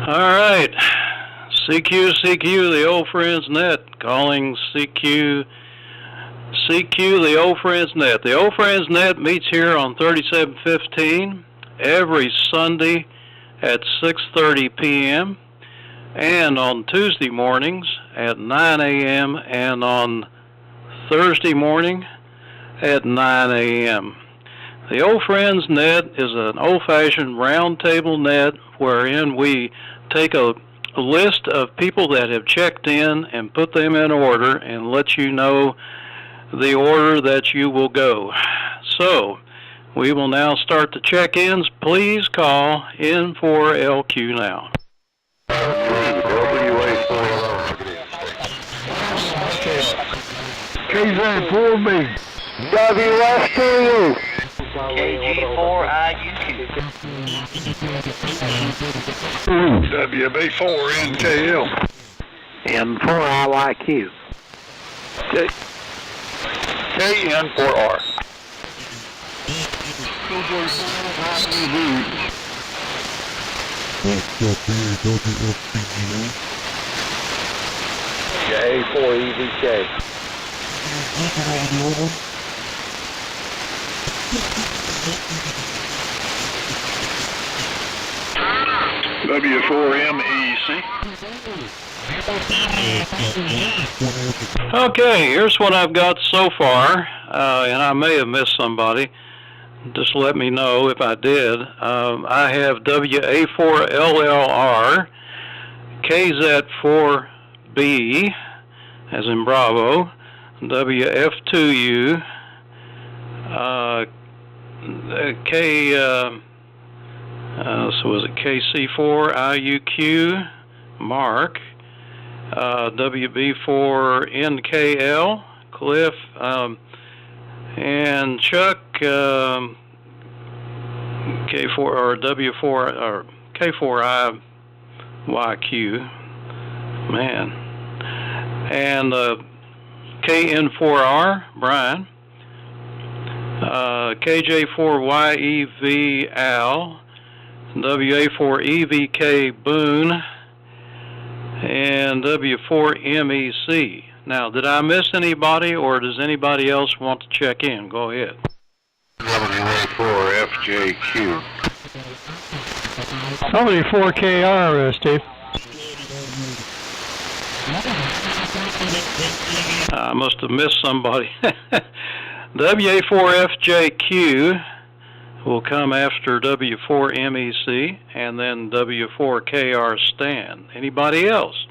All right, CQ, the old friends net, calling CQ, the old friends net. The old friends net meets here on 3715 every Sunday at 6:30 p.m. and on Tuesday mornings at 9 a.m. and on Thursday morning at 9 a.m. The Old Friends Net is an old-fashioned round-table net wherein we take a list of people that have checked in and put them in order and let you know the order that you will go. So, we will now start the check-ins. Please call in for LQ now. KZ4B. WS2U. KG4IUQ. WB4NKL. M4IYQ. KN4R. J4EVK. W4MEC. Okay, here's what I've got so far, and I may have missed somebody. Just let me know if I did. I have WA4LLR, KZ4B, as in Bravo, WF2U, so was it KC4IUQ, Mark, WB4NKL, Cliff, and Chuck, K4 or W4 or K4IYQ, man, and KN4R, Brian, KJ4YEV, Al, WA4EVK, Boone, and W4MEC. Now, did I miss anybody, or does anybody else want to check in? Go ahead. WA4FJQ. W4KR, Steve. I must have missed somebody. WA4FJQ will come after W4MEC, and then W4KR Stan. Anybody else?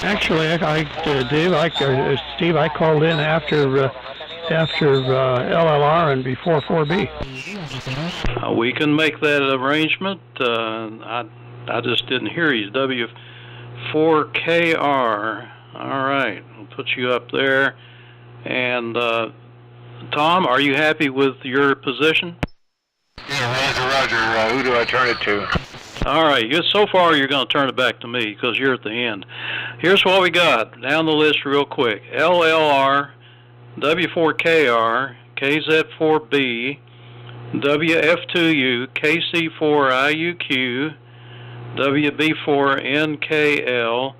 Actually, Steve, I called in after LLR and before 4B. We can make that arrangement. I just didn't hear you. W4KR. All right, we'll put you up there. And Tom, are you happy with your position? Yeah, Roger. Who do I turn it to? All right, so far you're going to turn it back to me because you're at the end. Here's what we got. Down the list real quick. LLR, W4KR, KZ4B, WF2U, KC4IUQ, WB4NKL,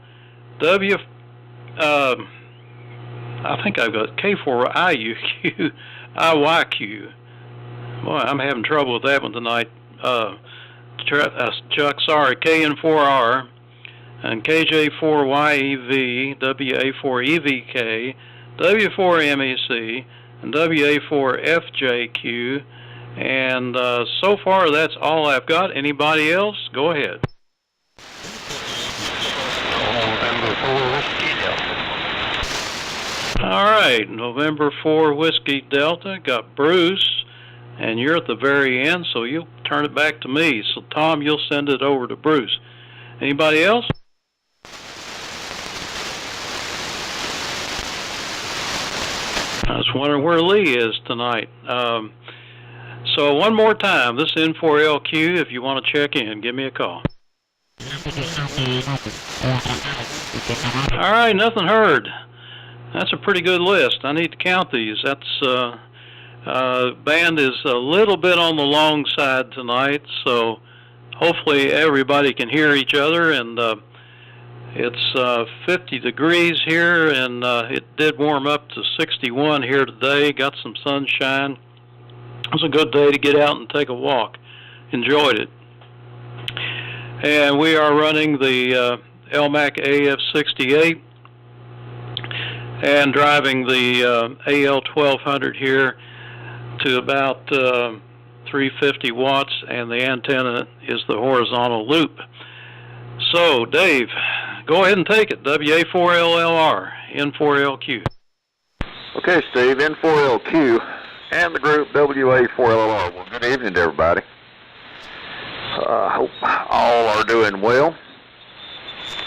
I think I've got K4IUQ, IYQ. Boy, I'm having trouble with that one tonight. Chuck, sorry, KN4R, and KJ4YEV, WA4EVK, W4MEC, and WA4FJQ, and so far that's all I've got. Anybody else? Go ahead. right, November 4 Whiskey Delta, got Bruce, and you're at the very end, so you'll turn it back to me. So, Tom, you'll send it over to Bruce. Anybody else? I was wondering where Lee is tonight. So one more time, this is N4LQ. If you want to check in, give me a call. All right, nothing heard. That's a pretty good list. I need to count these. That's band is a little bit on the long side tonight, so hopefully everybody can hear each other. And it's 50 degrees here, and it did warm up to 61 here today. Got some sunshine. It was a good day to get out and take a walk. Enjoyed it. And we are running the Elmac AF-68 and driving the AL-1200 here to about 350 watts, and the antenna is the horizontal loop. So, Dave, go ahead and take it. WA4LLR, N4LQ. Okay, Steve, N4LQ and the group WA4LLR. Well, good evening to everybody. Hope all are doing well.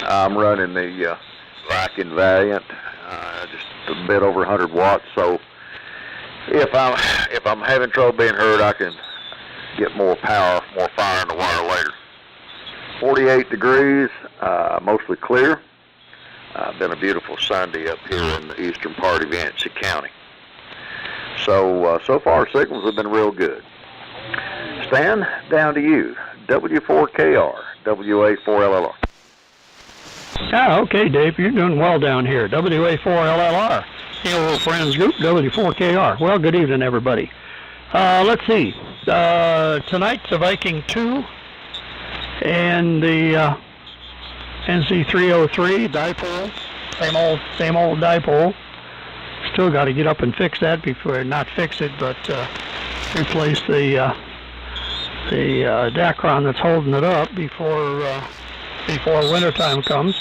I'm running the Viking Valiant, just a bit over 100 watts. So if I'm having trouble being heard, I can get more power, more fire in the water later. 48 degrees, mostly clear. Been a beautiful Sunday up here in the eastern part of Yancey County. So far signals have been real good. Stan, down to you. W4KR, WA4LLR. Ah, okay, Dave, you're doing well down here. WA4LLR, Hello Friends Group, W4KR. Well, good evening, everybody. Let's see. Tonight's the Viking 2 and the NC303 dipole. Same old dipole. Still got to get up and fix that before, not fix it, but replace the Dacron that's holding it up before wintertime comes.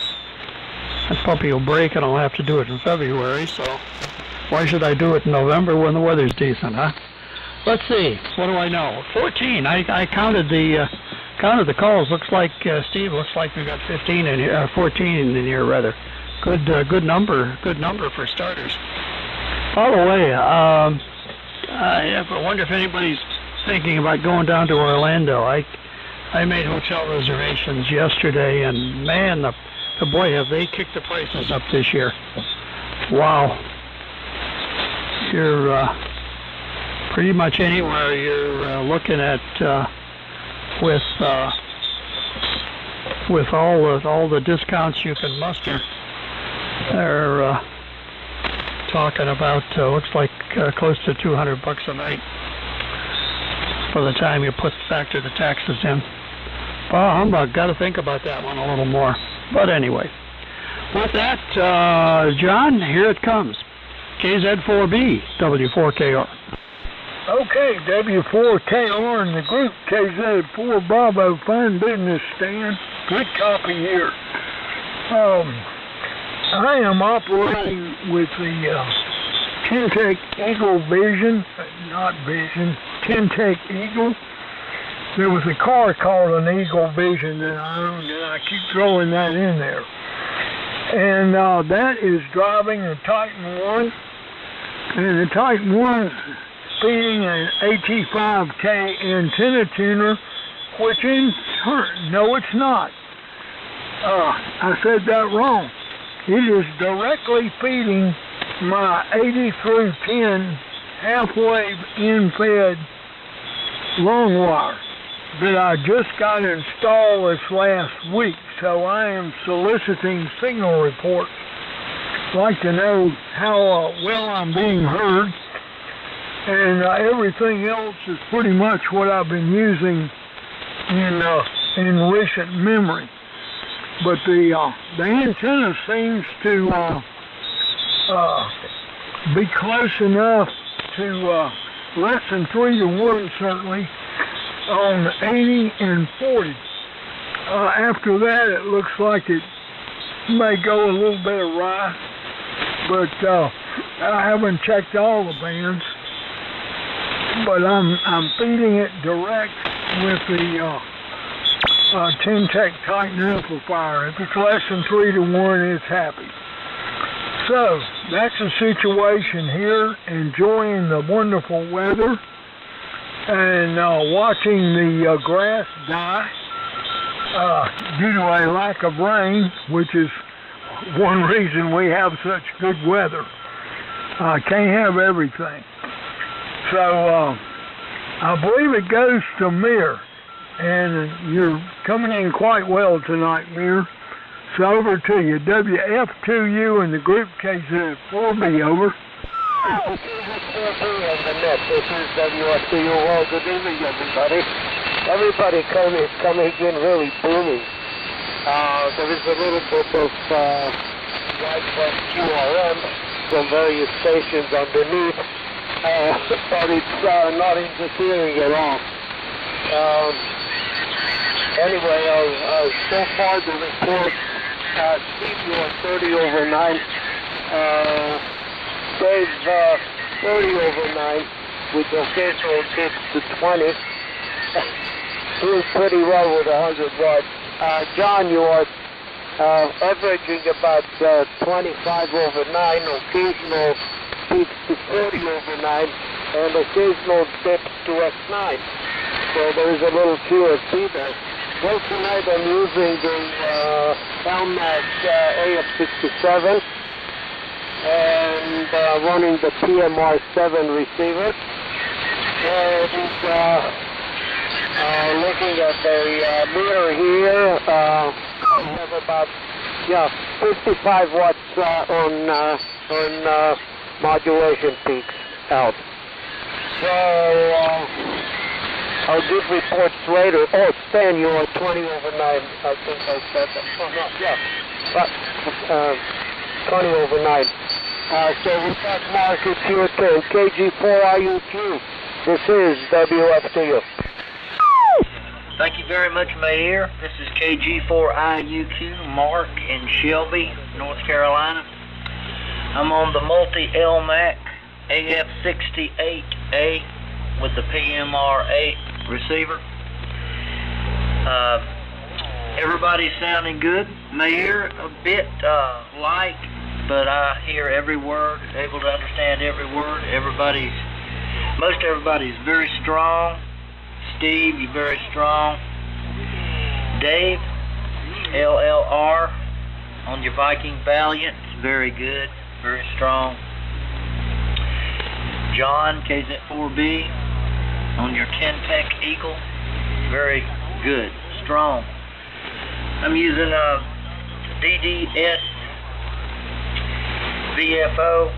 That puppy will break, and I'll have to do it in February. So why should I do it in November when the weather's decent, huh? Let's see. What do I know? 14. I counted the calls. Looks like Steve. Looks like we got 15 in here, 14 in here rather. Good number. Good number for starters. By the way, I wonder if anybody's thinking about going down to Orlando. I made hotel reservations yesterday, and man, the boy, have they kicked the prices up this year. Wow. You're pretty much anywhere you're looking at with all the discounts you can muster. They're talking about looks like close to $200 a night for the time you factor the taxes in. Oh, I've got to think about that one a little more. But anyway, with that, John, here it comes. KZ4B, W4KR. Okay, W4KR and the group KZ4 Bravo. Fine business, Stan. Good copy here. I am operating with the Tentec Eagle Vision, not Vision, Tentec Eagle. There was a car called an Eagle Vision that I owned, and I keep throwing that in there. And that is driving the Titan 1, and the Titan 1 feeding an AT5K antenna tuner, which in turn, no it's not. I said that wrong. It is directly feeding my 80 through 10 half-wave in-fed long wire that I just got installed this last week, so I am soliciting signal reports. I'd like to know how well I'm being heard, and everything else is pretty much what I've been using in recent memory. But the antenna seems to be close enough to less than 3 to 1 certainly on 80 and 40. After that, it looks like it may go a little bit awry, but I haven't checked all the bands, but I'm feeding it direct with the 10-tech Titan amplifier. If it's less than 3 to 1, it's happy. So that's the situation here. Enjoying the wonderful weather and watching the grass die due to a lack of rain, which is one reason we have such good weather. Can't have everything. So I believe it goes to Mir, and you're coming in quite well tonight, Mir. So over to you, WF2U and the group KZ4B, over. This is WF2U. Well, good evening, everybody. Everybody coming in really booming. There is a little bit of widespread QRM from various stations underneath, but it's not interfering at all. Anyway, so far the report, Steve, you are 30 over 9. Dave, 30 over 9, with occasional dips to 20. Doing pretty well with 100 watts. John, you are averaging about 25 over 9, occasional peaks to 40 over 9, and occasional dips to X9. So there is a little QSC there. Well, tonight I'm using the Elmac AF-68 and running the PMR7 receiver. And looking at the meter here, we have about 55 watts on modulation peaks out. So I'll give reports later. Oh, Stan, you are 20 over 9. I think I said that. Oh, no, yeah. But 20 over 9. So with that, Mark, it's your turn. KG4IUQ. This is WF2U. Thank you very much, Mayor. This is KG4IUQ, Mark in Shelby, North Carolina. I'm on the multi-Elmac AF-68A with the PMR8 receiver. Everybody's sounding good. Mayor, a bit light, but I hear every word, able to understand every word. Most everybody's very strong. Steve, you're very strong. Dave, LLR on your Viking Valiant, very good, very strong. John, KZ4B on your 10-tech Eagle, very good, strong. I'm using a DDS VFO.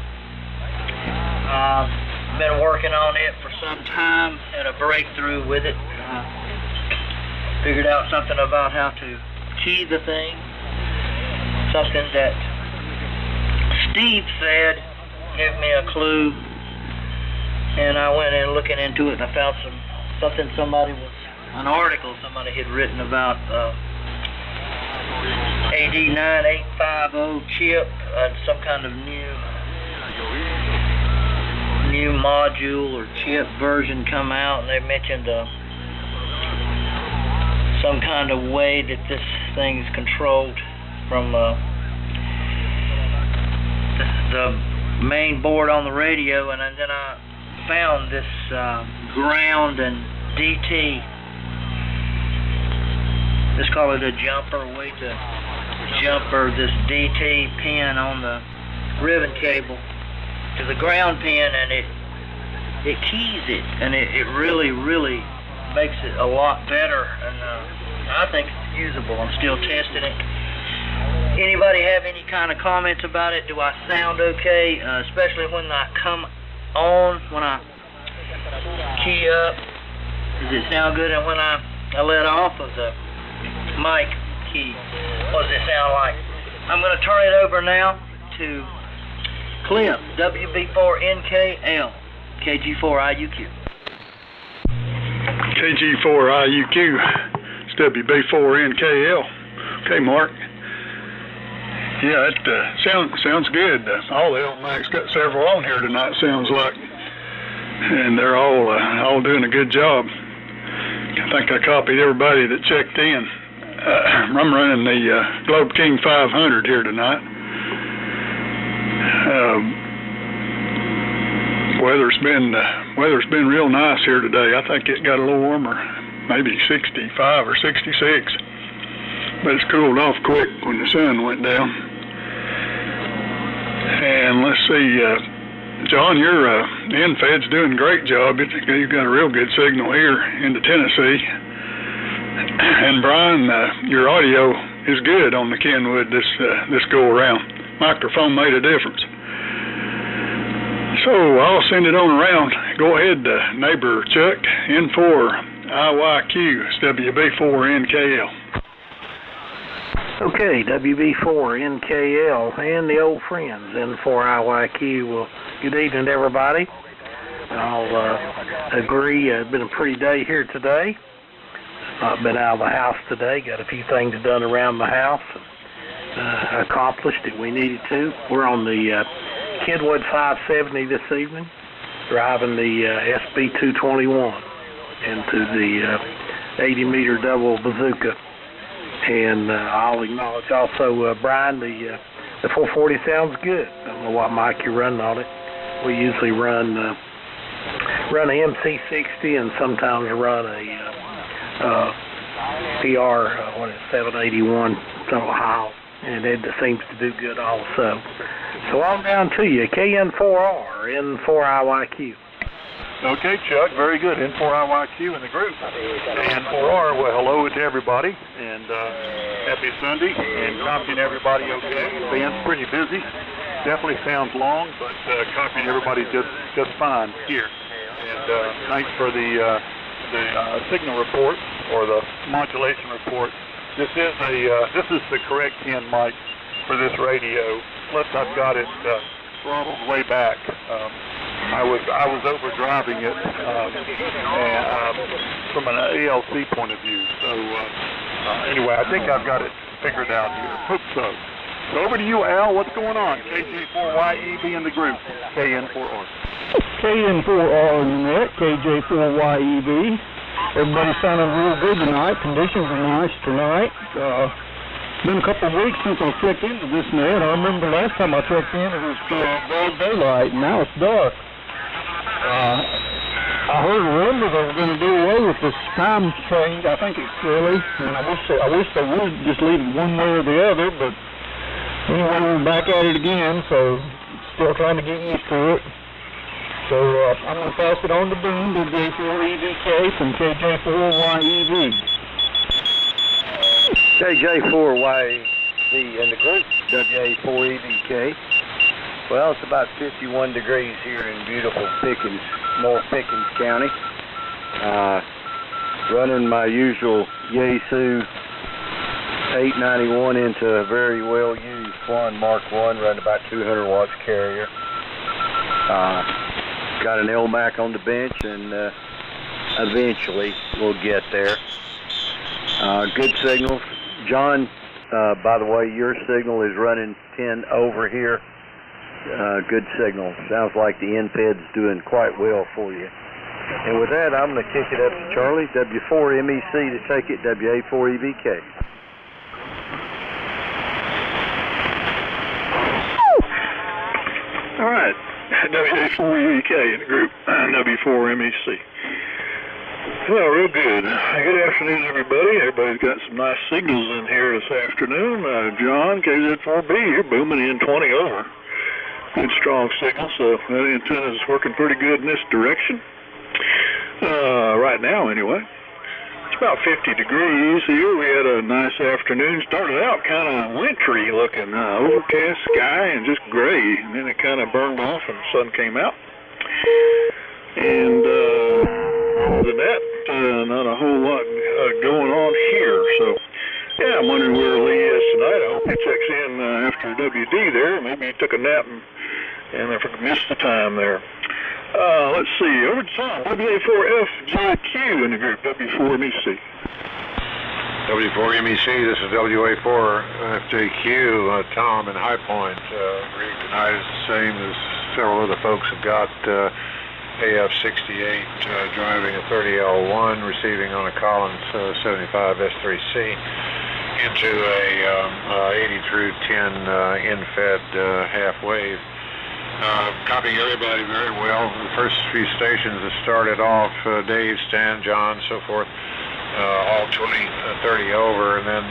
Been working on it for some time, had a breakthrough with it. Figured out something about how to key the thing. Something that Steve said gave me a clue, and I went in looking into it, and I found an article somebody had written about AD9850 chip and some kind of new module or chip version come out, and they mentioned some kind of way that this thing's controlled from the main board on the radio, and then I found this ground and DT, let's call it a jumper, way to jumper this DT pin on the ribbon cable to the ground pin, and it keys it, and it really makes it a lot better, and I think it's usable. I'm still testing it. Anybody have any kind of comments about it? Do I sound okay, especially when I come on, when I key up? Does it sound good? And when I let off of the mic key, what does it sound like? I'm going to turn it over now to Clip, WB4NKL, KG4IUQ. KG4IUQ, it's WB4NKL. Okay, Mark. Yeah, it sounds good. All the Elmac's got several on here tonight, sounds like, and they're all doing a good job. I think I copied everybody that checked in. I'm running the Globe King 500 here tonight. Weather's been real nice here today. I think it got a little warmer, maybe 65 or 66. But it's cooled off quick when the sun went down. And let's see, John, your NFED's doing a great job. You've got a real good signal here into Tennessee. And Brian, your audio is good on the Kenwood this go around. Microphone made a difference. So I'll send it on around. Go ahead, neighbor Chuck, N4 IYQ, it's WB4NKL. Okay, WB4NKL and the old friends, N4IYQ. Well, good evening to everybody. I'll agree, it's been a pretty day here today. Not been out of the house today, got a few things done around the house. Accomplished it we needed to. We're on the Kenwood 570 this evening, driving the SB221 into the 80-meter double bazooka. And I'll acknowledge also, Brian, the 440 sounds good. I don't know what mic you're running on it. We usually run a MC60 and sometimes run a PR, 781 Ohio, and it seems to do good also. So on down to you, KN4R, N4IYQ. Okay, Chuck, very good. N4IYQ in the group. N4R, well, hello to everybody, and happy Sunday, and copying everybody okay. Band's pretty busy. Definitely sounds long, but copying everybody just fine here. And thanks for the signal report, or the modulation report. This is the correct 10 mic for this radio. Plus, I've got it throttled way back. I was over driving it from an ALC point of view. So anyway, I think I've got it figured out here. Hope so. So over to you, Al. What's going on? KJ4YEB in the group. KN4R. KN4R in the net. KJ4YEB. Everybody's sounding real good tonight. Conditions are nice tonight. Been a couple of weeks since I checked into this net. I remember last time I checked in, it was broad daylight, and now it's dark. I heard a rumor they were going to do away with this time change. I think it's silly, and I wish they would just leave it one way or the other, but anyway, we're back at it again, so still trying to get used to it. So I'm going to pass it on to Boone, WJ4EVK from KJ4YEV. KJ4YEV in the group, WA4EVK. Well, it's about 51 degrees here in beautiful Pickens, North Pickens County. Running my usual Yaesu 891 into a very well used one, Mark 1, running about 200 watts carrier. Got an Elmac on the bench, and eventually we'll get there. Good signals. John, by the way, your signal is running 10 over here. Good signal. Sounds like the NFED's doing quite well for you. And with that, I'm going to kick it up to Charlie, W4MEC to take it, WA4EVK. All right, WA4EVK in the group, W4MEC. Well, real good. Good afternoon, everybody. Everybody's got some nice signals in here this afternoon. John, KZ4B, you're booming in 20 over. Good strong signal, so that antenna is working pretty good in this direction. Right now, anyway. It's about 50 degrees here. We had a nice afternoon. Started out kind of wintry looking, overcast sky and just gray. And then it kind of burned off and the sun came out. And other than that, not a whole lot going on here. So, yeah, I'm wondering where Lee is tonight. I hope he checks in after WD there. Maybe he took a nap and I missed the time there. Let's see, over to Tom, WA4FJQ in the group, W4MEC. W4MEC, this is WA4FJQ, Tom in High Point. Rig tonight is the same as several other folks have got. AF-68 driving a 30L1, receiving on a Collins 75 S3C into a 80 through 10 in-fed half wave. Copying everybody very well. The first few stations that started off, Dave, Stan, John, so forth, all 20, 30 over, and then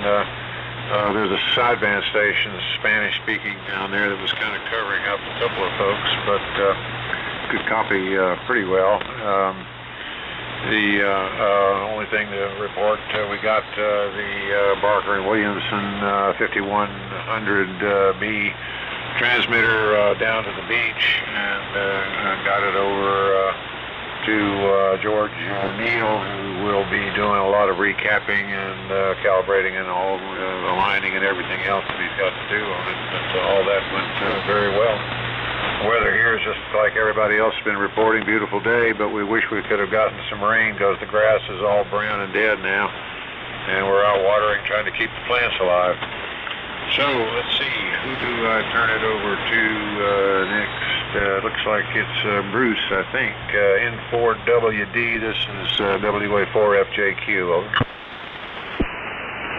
there's a sideband station, Spanish-speaking down there, that was kind of covering up a couple of folks, but could copy pretty well. The only thing to report, we got the Barker and Williamson 5100B transmitter down to the beach, and got it over to George Neal, who will be doing a lot of recapping and calibrating and all aligning and everything else that he's got to do on it. But all that went very well. Weather here is just like everybody else has been reporting, beautiful day, but we wish we could have gotten some rain because the grass is all brown and dead now, and we're out watering, trying to keep the plants alive. So let's see, who do I turn it over to next? Looks like it's Bruce, I think. N4WD, this is WA4FJQ, over.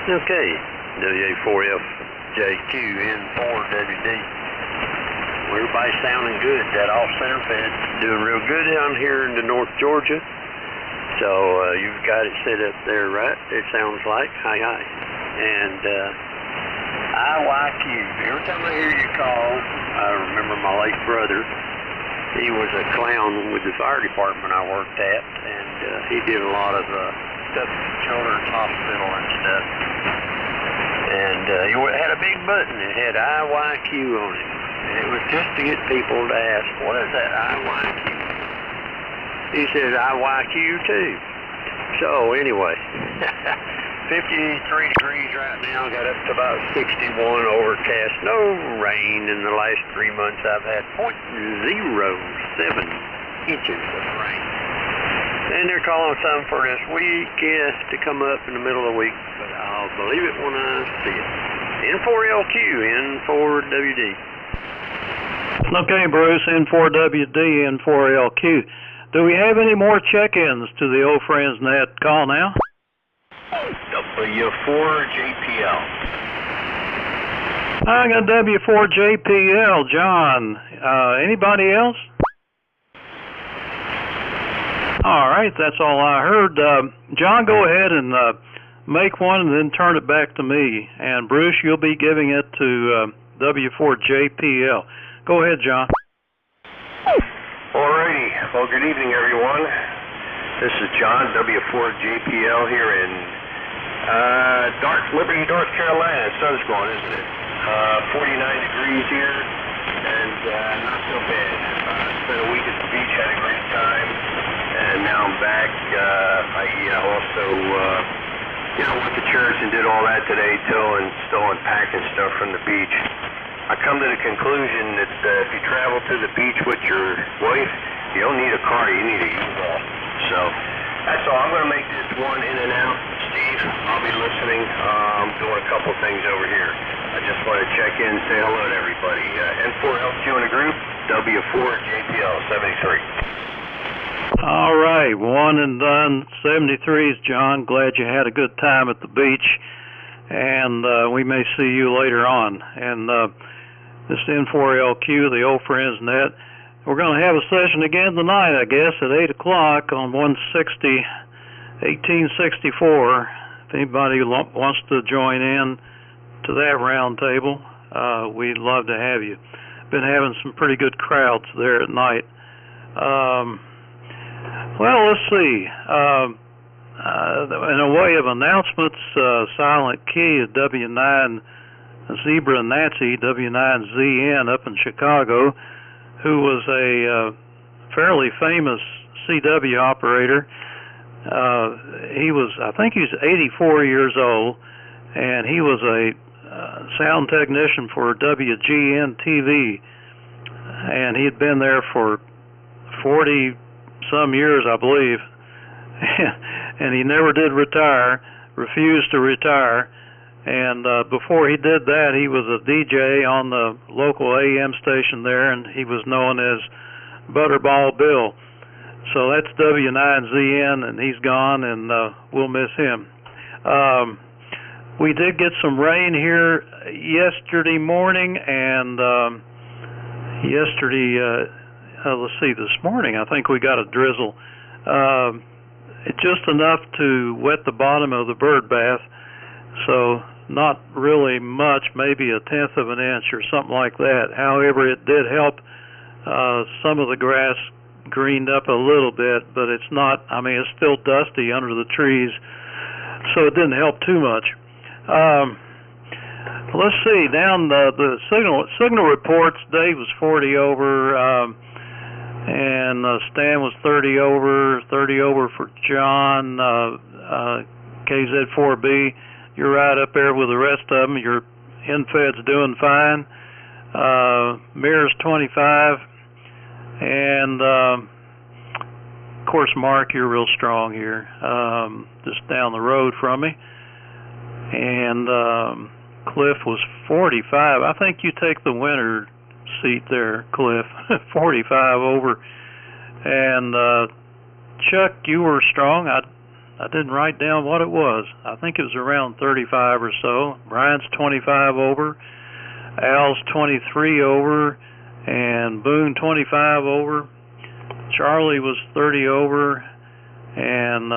Okay, WA4FJQ, N4WD. Well, everybody's sounding good. That off-center fed doing real good down here in the North Georgia. So you've got it set up there, right? It sounds like. Hi. And IYQ. Every time I hear you call, I remember my late brother. He was a clown with the fire department I worked at, and he did a lot of stuff at the Children's Hospital and stuff. And he had a big button that had IYQ on it. And it was just to get people to ask, what is that IYQ? He says, IYQ too. So anyway, 53 degrees right now, got up to about 61, overcast, no rain. In the last 3 months I've had 0.07 inches of rain. And they're calling some for this week to come up in the middle of the week, but I'll believe it when I see it. N4LQ, N4WD. Okay, Bruce, N4WD, N4LQ. Do we have any more check-ins to the old friends net call now? W4JPL. I got W4JPL, John. Anybody else? All right, that's all I heard. John, go ahead and make one and then turn it back to me. And Bruce, you'll be giving it to W4JPL. Go ahead, John. Alrighty. Well, good evening, everyone. This is John, W4JPL here in Liberty, North Carolina. The sun's going, isn't it? 49 degrees here, and not so bad. Spent a week at the beach, had a great time, and now I'm back. I also, went to church and did all that today, still unpacking stuff from the beach. I come to the conclusion that if you travel to the beach with your wife, you don't need a car, you need a U-Haul. So that's all. I'm going to make this one in and out. Steve, I'll be listening. I'm doing a couple things over here. I just want to check in and say hello to everybody. N4LQ in the group, W4JPL 73. All right, one and done. 73s, John. Glad you had a good time at the beach, and we may see you later on. And this N4LQ, the old friends net. We're going to have a session again tonight, I guess, at 8 o'clock on 1864. If anybody wants to join in to that round table, we'd love to have you. Been having some pretty good crowds there at night. Well, let's see. In a way of announcements, Silent Key at W9 Zebra Nazi, W9ZN up in Chicago, who was a fairly famous CW operator. I think he's 84 years old, and he was a sound technician for WGN TV, and he'd been there for 40 some years, I believe, and he never did retire. refused to retire. And before he did that, he was a DJ on the local AM station there, and he was known as Butterball Bill. So that's W9ZN, and he's gone, and we'll miss him. We did get some rain here yesterday morning, and let's see, this morning I think we got a drizzle. Just enough to wet the bottom of the bird bath, so not really much, maybe 1/10 of an inch or something like that. However, it did help some of the grass greened up a little bit, but it's not, I mean, it's still dusty under the trees, so it didn't help too much. Let's see, down the signal reports, Dave was 40 over, and Stan was 30 over for John, KZ4B. You're right up there with the rest of them. Your infed's doing fine. Mirror's 25. And, of course, Mark, you're real strong here, just down the road from me. And Cliff was 45. I think you take the winner seat there, Cliff. 45 over. And Chuck, you were strong. I didn't write down what it was. I think it was around 35 or so. Brian's 25 over. Al's 23 over. And Boone 25 over. Charlie was 30 over. And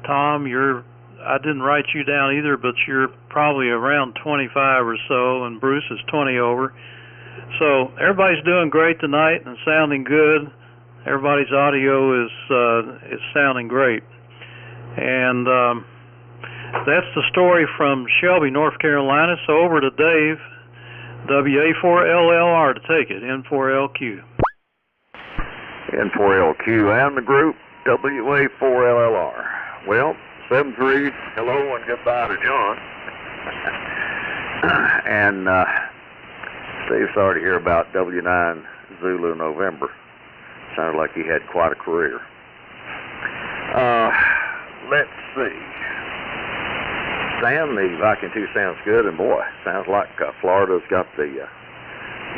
Tom, I didn't write you down either, but you're probably around 25 or so, and Bruce is 20 over. So everybody's doing great tonight and sounding good. Everybody's audio is sounding great. And that's the story from Shelby, North Carolina. So over to Dave, WA4LLR to take it, N4LQ. N4LQ and the group, WA4LLR. Well, 7-3, hello and goodbye to John. And Steve, sorry to hear about W9 Zulu November. Sounded like he had quite a career. Let's see. Sam, the Viking 2 sounds good, and boy, sounds like Florida's got the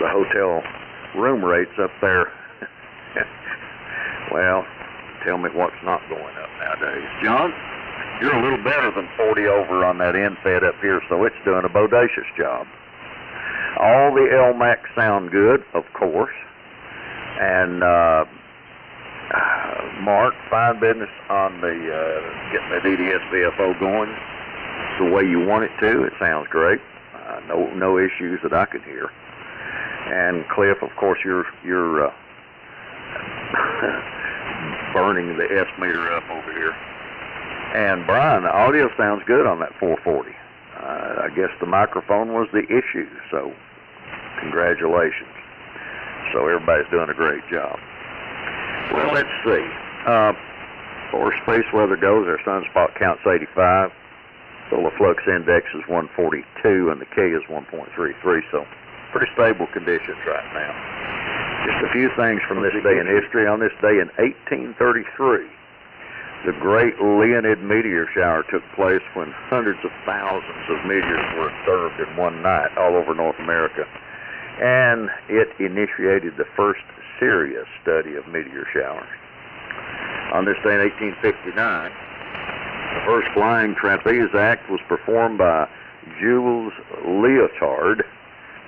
hotel room rates up there. Well, tell me what's not going up nowadays. John, you're a little better than 40 over on that infed up here, so it's doing a bodacious job. All the Elmac sound good, of course, and Mark, fine business on the getting the DDS VFO going the way you want it to. It sounds great. No issues that I could hear. And Cliff, of course, you're burning the S meter up over here. And Brian, the audio sounds good on that 440. I guess the microphone was the issue, so congratulations. So everybody's doing a great job. Well, let's see. As far as space weather goes, our sunspot count's 85. Solar flux index is 142, and the K is 1.33, so pretty stable conditions right now. Just a few things from this day in history. On this day in 1833, the Great Leonid meteor shower took place when hundreds of thousands of meteors were observed in one night all over North America. And it initiated the first serious study of meteor showers. On this day in 1859, the first flying trapeze act was performed by Jules Leotard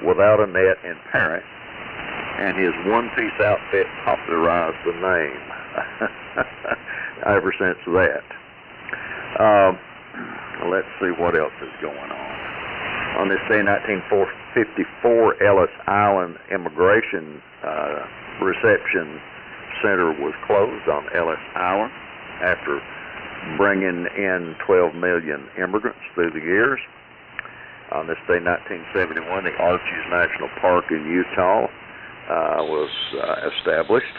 without a net in Paris, and his one-piece outfit popularized the name ever since that. Let's see what else is going on. On this day in 1954, Ellis Island Immigration Reception Center was closed on Ellis Island after bringing in 12 million immigrants through the years. On this day, 1971, the Arches National Park in Utah was established.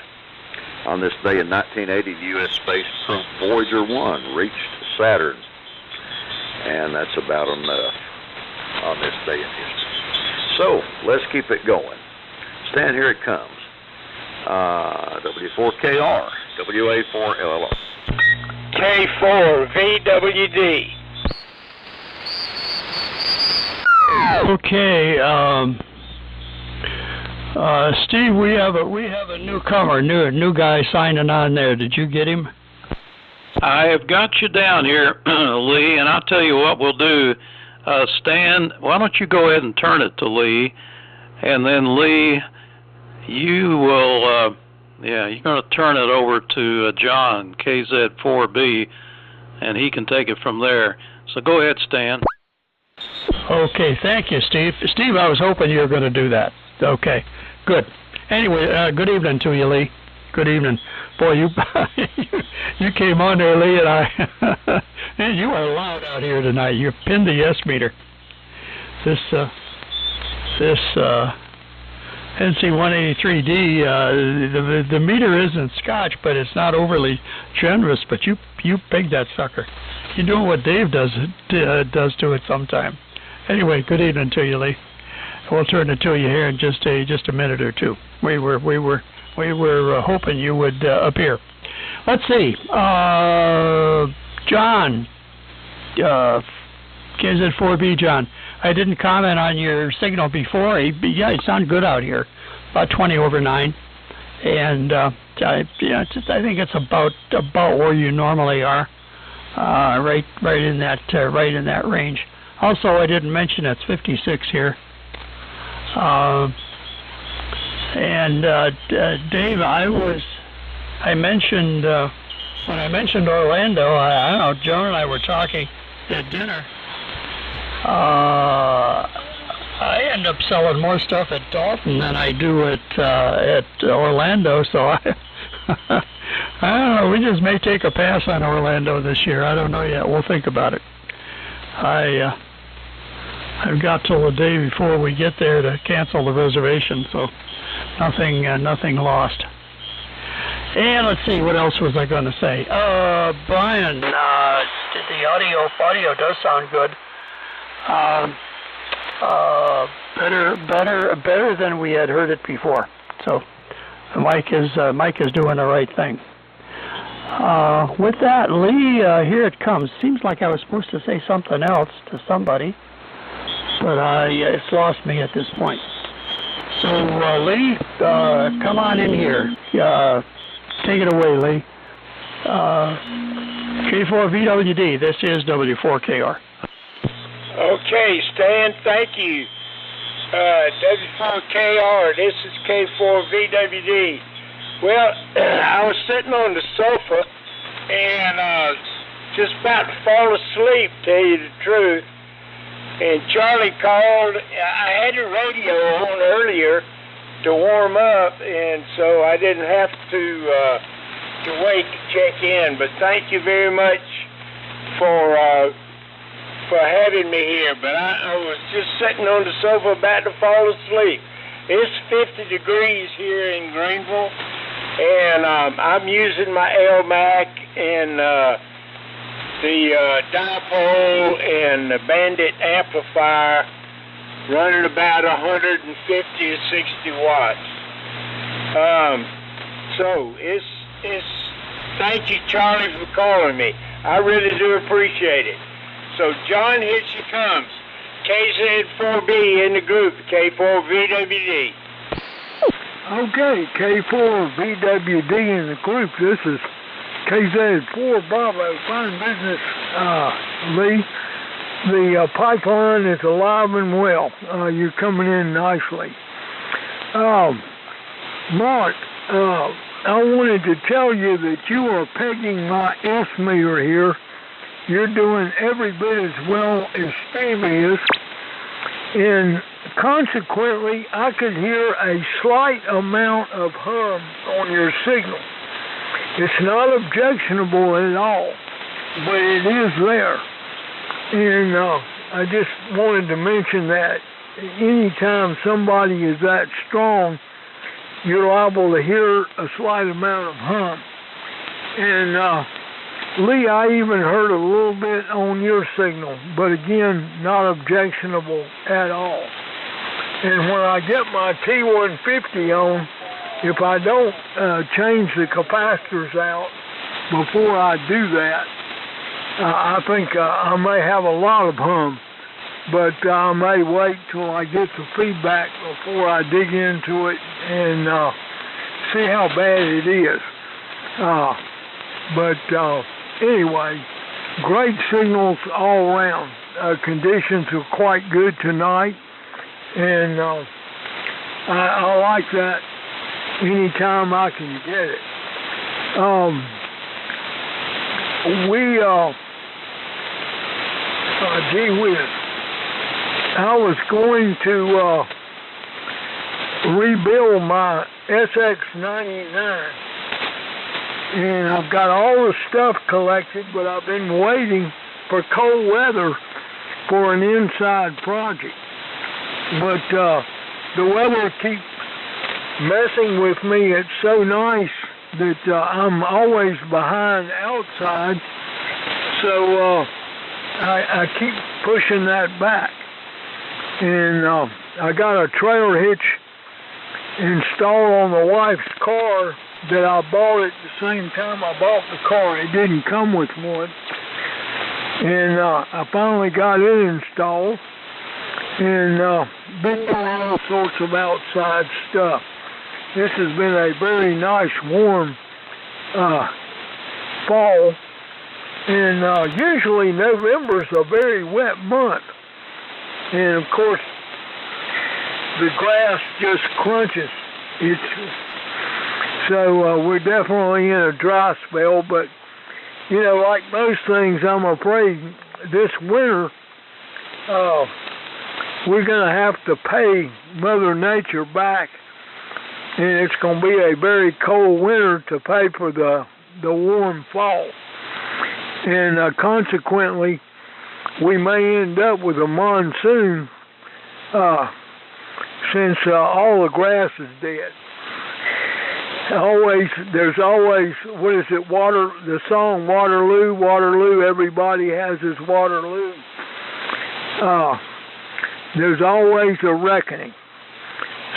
On this day in 1980, the U.S. space probe Voyager 1 reached Saturn. And that's about enough on this day in history. So, let's keep it going. Stan, here it comes. W4KR, WA4LLR. K4 VWD. Okay, Steve, we have a newcomer, new guy signing on there. Did you get him? I have got you down here, Lee, and I'll tell you what we'll do. Stan, why don't you go ahead and turn it to Lee, and then Lee, you will, you're going to turn it over to John, KZ4B, and he can take it from there. So go ahead, Stan. Okay, thank you, Steve. Steve, I was hoping you were going to do that. Okay, good. Anyway, good evening to you, Lee. Good evening. Boy, you you came on there, Lee, and you are loud out here tonight. You pinned the yes meter. This NC183D, the meter isn't Scotch, but it's not overly generous. But you pegged that sucker. You're doing what Dave does to it sometime. Anyway, good evening to you, Lee. We'll turn it to you here in just a minute or two. We were hoping you would appear. Let's see, John, KZ4B, John. I didn't comment on your signal before. Yeah, it sounded good out here, about 20 over 9, and I think it's about where you normally are, right in that range. Also, I didn't mention it's 56 here. And Dave, I mentioned when I mentioned Orlando, I don't know, Joan and I were talking at dinner. I end up selling more stuff at Dalton than I do at Orlando, so I don't know, we just may take a pass on Orlando this year. I don't know yet. We'll think about it. I've got till the day before we get there to cancel the reservation, so nothing lost. And let's see, what else was I going to say? Brian, the audio does sound good. Better than we had heard it before. So the mic is doing the right thing. With that, Lee, here it comes. Seems like I was supposed to say something else to somebody, but it's lost me at this point. So, Lee, come on in here. Take it away, Lee. K4VWD, this is W4KR. Okay, Stan, thank you. W4KR, this is K4VWD. Well, I was sitting on the sofa and just about to fall asleep, tell you the truth. And Charlie called. I had the radio on earlier to warm up, and so I didn't have to wait to check in. But thank you very much for having me here. But I was just sitting on the sofa about to fall asleep. It's 50 degrees here in Greenville, and I'm using my Elmac and the dipole and the Bandit amplifier, running about 150 or 60 watts. So it's thank you, Charlie, for calling me. I really do appreciate it. So John, here she comes. KZ4B in the group, K4VWD. Okay, K4VWD in the group. This is KZ4 Bravo, fine business, Lee. The pipeline is alive and well. You're coming in nicely. Mark, I wanted to tell you that you are pegging my S meter here. You're doing every bit as well as Stevie is, and consequently, I could hear a slight amount of hum on your signal. It's not objectionable at all, but it is there. And I just wanted to mention that anytime somebody is that strong, you're liable to hear a slight amount of hum. And Lee, I even heard a little bit on your signal, but again, not objectionable at all. And when I get my T150 on, if I don't change the capacitors out before I do that, I think I may have a lot of hum. but I may wait till I get the feedback before I dig into it and see how bad it is. Anyway, great signals all around. Conditions are quite good tonight, and I like that anytime I can get it. Gee whiz, I was going to rebuild my SX99, and I've got all the stuff collected, but I've been waiting for cold weather for an inside project. But the weather keeps messing with me. It's so nice that I'm always behind outside, so I keep pushing that back. And I got a trailer hitch installed on the wife's car that I bought at the same time I bought the car. It didn't come with one. And I finally got it installed, and been doing all sorts of outside stuff. This has been a very nice, warm fall, and usually November's a very wet month, and of course the grass just crunches. So we're definitely in a dry spell, but you know, like most things, I'm afraid this winter we're going to have to pay Mother Nature back, and it's going to be a very cold winter to pay for the warm fall. And consequently, we may end up with a monsoon since all the grass is dead. There's always, what is it, the song Waterloo, Waterloo, everybody has his Waterloo. There's always a reckoning.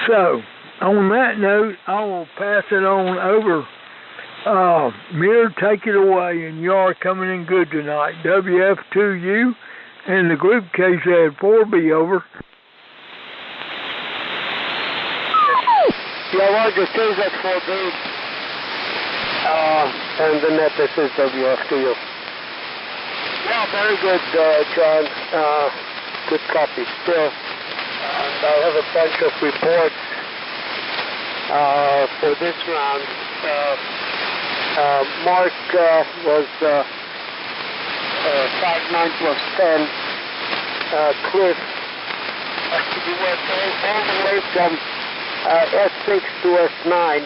So, on that note, I will pass it on over. Mir, take it away, and you are coming in good tonight. WF2U and the group KZ4B, over. Yeah, Roger, KZ4B, and the net, this is WF2U. Yeah, very good, John. Good copy still. And I have a bunch of reports for this round. Mark was 5-9 plus 10. Cliff, you went all the way from S6 to S9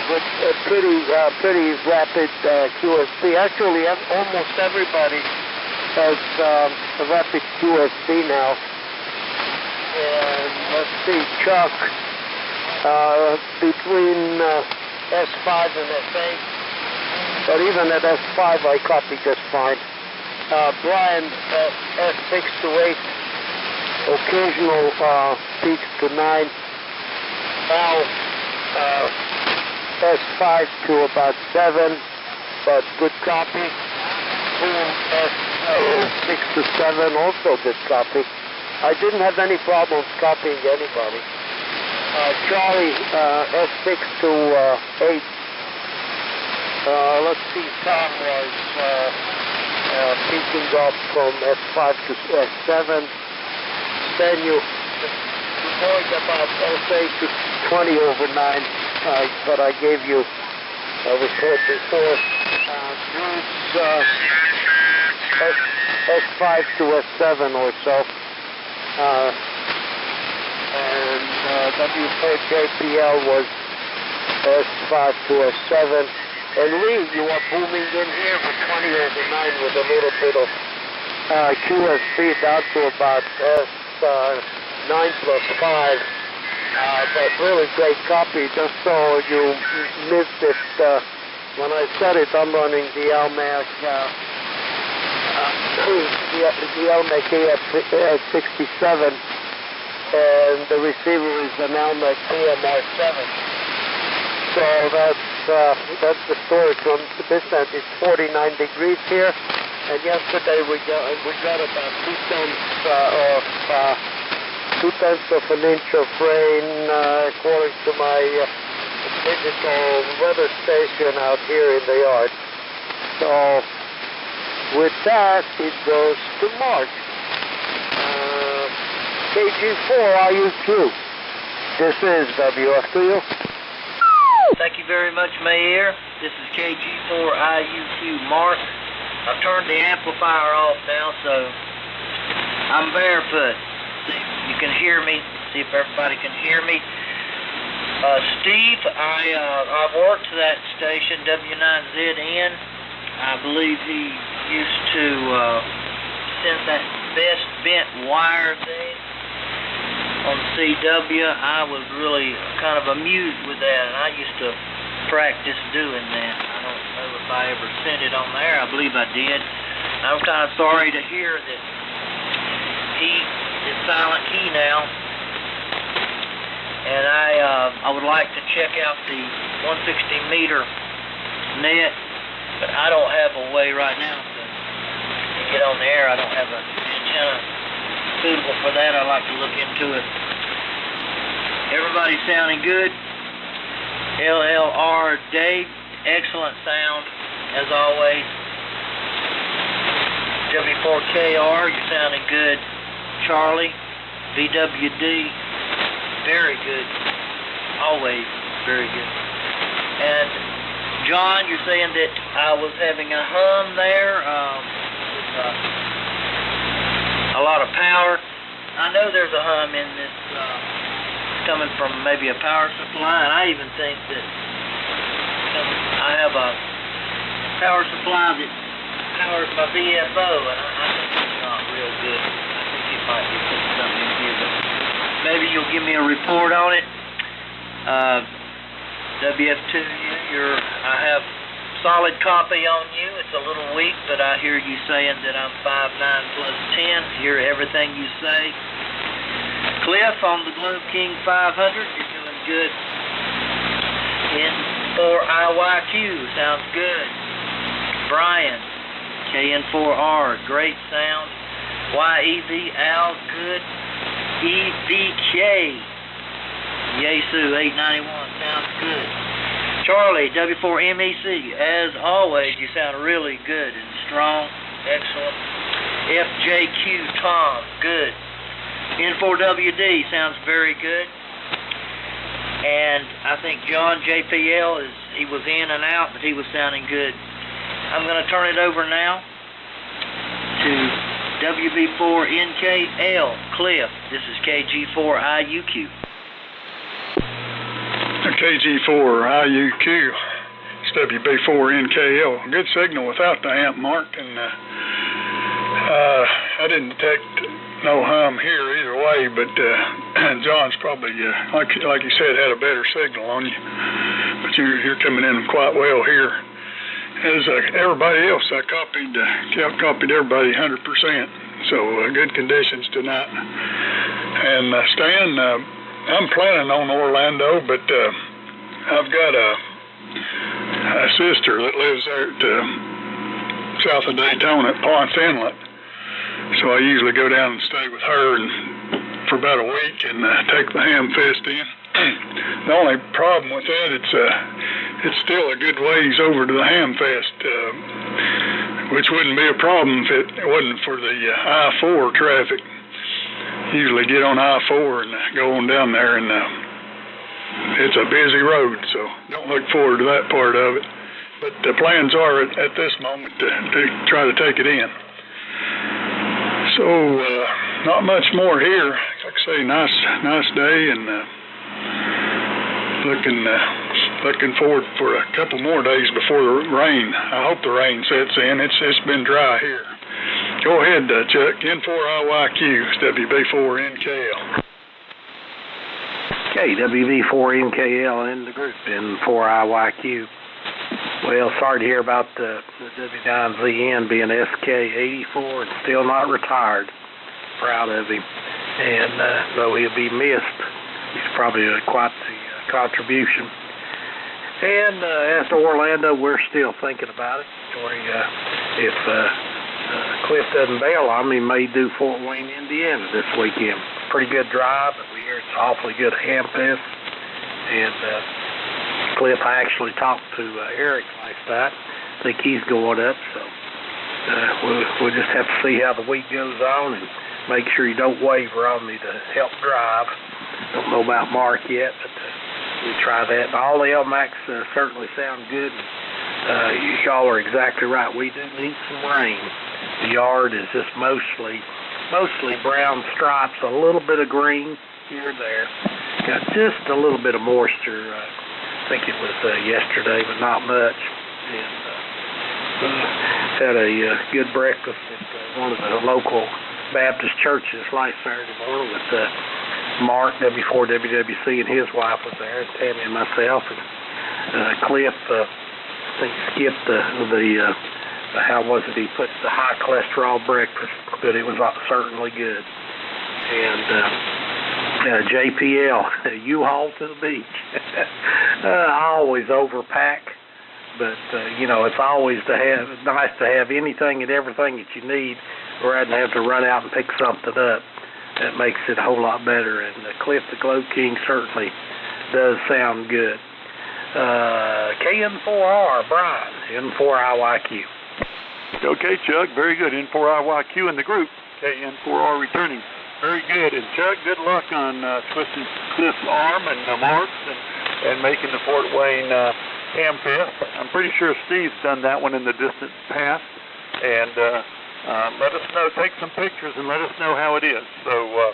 with a pretty rapid QSP. Actually, almost everybody has a rapid QSP now. And let's see, Chuck, between S5 and S8, but even at S5 I copy just fine. Brian, S6 to 8, occasional peaks to 9. Now, S5 to about 7, but good copy. Boom, S6 to 7, also good copy. I didn't have any problems copying anybody. Charlie, S6 to 8. Let's see, Tom was peaking up from S5 to S7. Then you're going about S8 to 20 over 9, but I gave you a report before. Bruce, S5 to S7 or so. And W4JPL was S5 to S7. And Lee, you are booming in here with 20 over 9 with a little bit of QSP down to about S9 plus 5. But really great copy. Just so you missed it, when I said it, I'm running the Elmac AF-68, and the receiver is an Elmac AMR7. So that's the story from this end. It's 49 degrees here, and yesterday we got about 2 tenths of an inch of rain, according to my digital weather station out here in the yard. So with that, it goes to Mark. KG4IUQ. This is WFTU. Thank you very much, Mayor. This is KG4IUQ Mark. I've turned the amplifier off now, so I'm barefoot. See if you can hear me. See if everybody can hear me. Steve, I've worked that station, W9ZN. I believe he used to send that best bent wire thing on CW. I was really kind of amused with that, and I used to practice doing that. I don't know if I ever sent it on there. I believe I did. I'm kind of sorry to hear that he is silent key now. And I would like to check out the 160 meter net, but I don't have a way right now to get on the air. I don't have an antenna suitable for that. I'd like to look into it. Everybody's sounding good. LLR Dave, excellent sound as always. W4KR, you're sounding good. Charlie, VWD, very good. Always very good. And John, you're saying that I was having a hum there, a lot of power. I know there's a hum in this, coming from maybe a power supply, and I even think that I have a power supply that powers my VFO, and I think it's not real good. I think it might be putting something in here, but maybe you'll give me a report on it. WF2, I have solid copy on you. It's a little weak, but I hear you saying that I'm 5'9 plus 10. Hear everything you say. Cliff on the Globe King 500, you're doing good. N4IYQ, sounds good. Brian, KN4R, great sound. YEV Al, good. EVK, Yesu 891, sounds good. Charlie, W4MEC, as always, you sound really good and strong, excellent. FJQ Tom, good. N4WD sounds very good. And I think John JPL, he was in and out, but he was sounding good. I'm going to turn it over now to WB4NKL, Cliff. This is KG4IUQ. KG4IUQ, it's WB4NKL. Good signal without the amp, Mark, and I didn't detect no hum here either way, but John's probably, like you said, had a better signal on you. But you're coming in quite well here. As everybody else, I copied everybody 100%. So good conditions tonight. And Stan, I'm planning on Orlando, but I've got a sister that lives there at south of Daytona at Ponce Inlet. So I usually go down and stay with her for about a week and take the ham fest in. The only problem with that, it's still a good ways over to the ham fest, which wouldn't be a problem if it wasn't for the I-4 traffic. Usually get on I-4 and go on down there, and it's a busy road, so don't look forward to that part of it. But the plans are at this moment to try to take it in. So not much more here. Like I say, nice day, and looking forward for a couple more days before the rain. I hope the rain sets in. It's been dry here. Go ahead, Chuck. N4IYQ, it's WB4NKL. Okay, WB4NKL in the group, N4IYQ. Well, sorry to hear about the W9ZN being SK84 and still not retired. Proud of him. And though he'll be missed, he's probably quite the contribution. And as to Orlando, we're still thinking about it. If Cliff doesn't bail on me, he may do Fort Wayne, Indiana this weekend. Pretty good drive, but we hear it's awfully good Hamfest. And Cliff, I actually talked to Eric last night. I think he's going up, so we'll just have to see how the week goes on and make sure you don't waver on me to help drive. Don't know about Mark yet, but we try that. And all the Elmacs certainly sound good. Y'all are exactly right. We do need some rain. The yard is just mostly brown stripes, a little bit of green here and there. Got just a little bit of moisture. I think it was yesterday, but not much. And had a good breakfast at one of the local Baptist churches last Saturday morning with Mark, W4WWC, and his wife was there, and Tammy and myself, and Cliff, I think skipped the how was it, he put the high cholesterol breakfast, but it was certainly good. And JPL, U-Haul to the beach. I always overpack, but it's always nice to have anything and everything that you need rather than have to run out and pick something up. That makes it a whole lot better. And Cliff the Glow King certainly does sound good. KN4R, Brian, N4IYQ. Okay, Chuck, very good. N4IYQ in the group. KN4R returning. Very good. And Chuck, good luck on twisting Cliff's arm and marks and making the Fort Wayne Hamfest. I'm pretty sure Steve's done that one in the distant past. And let us know, take some pictures and let us know how it is. So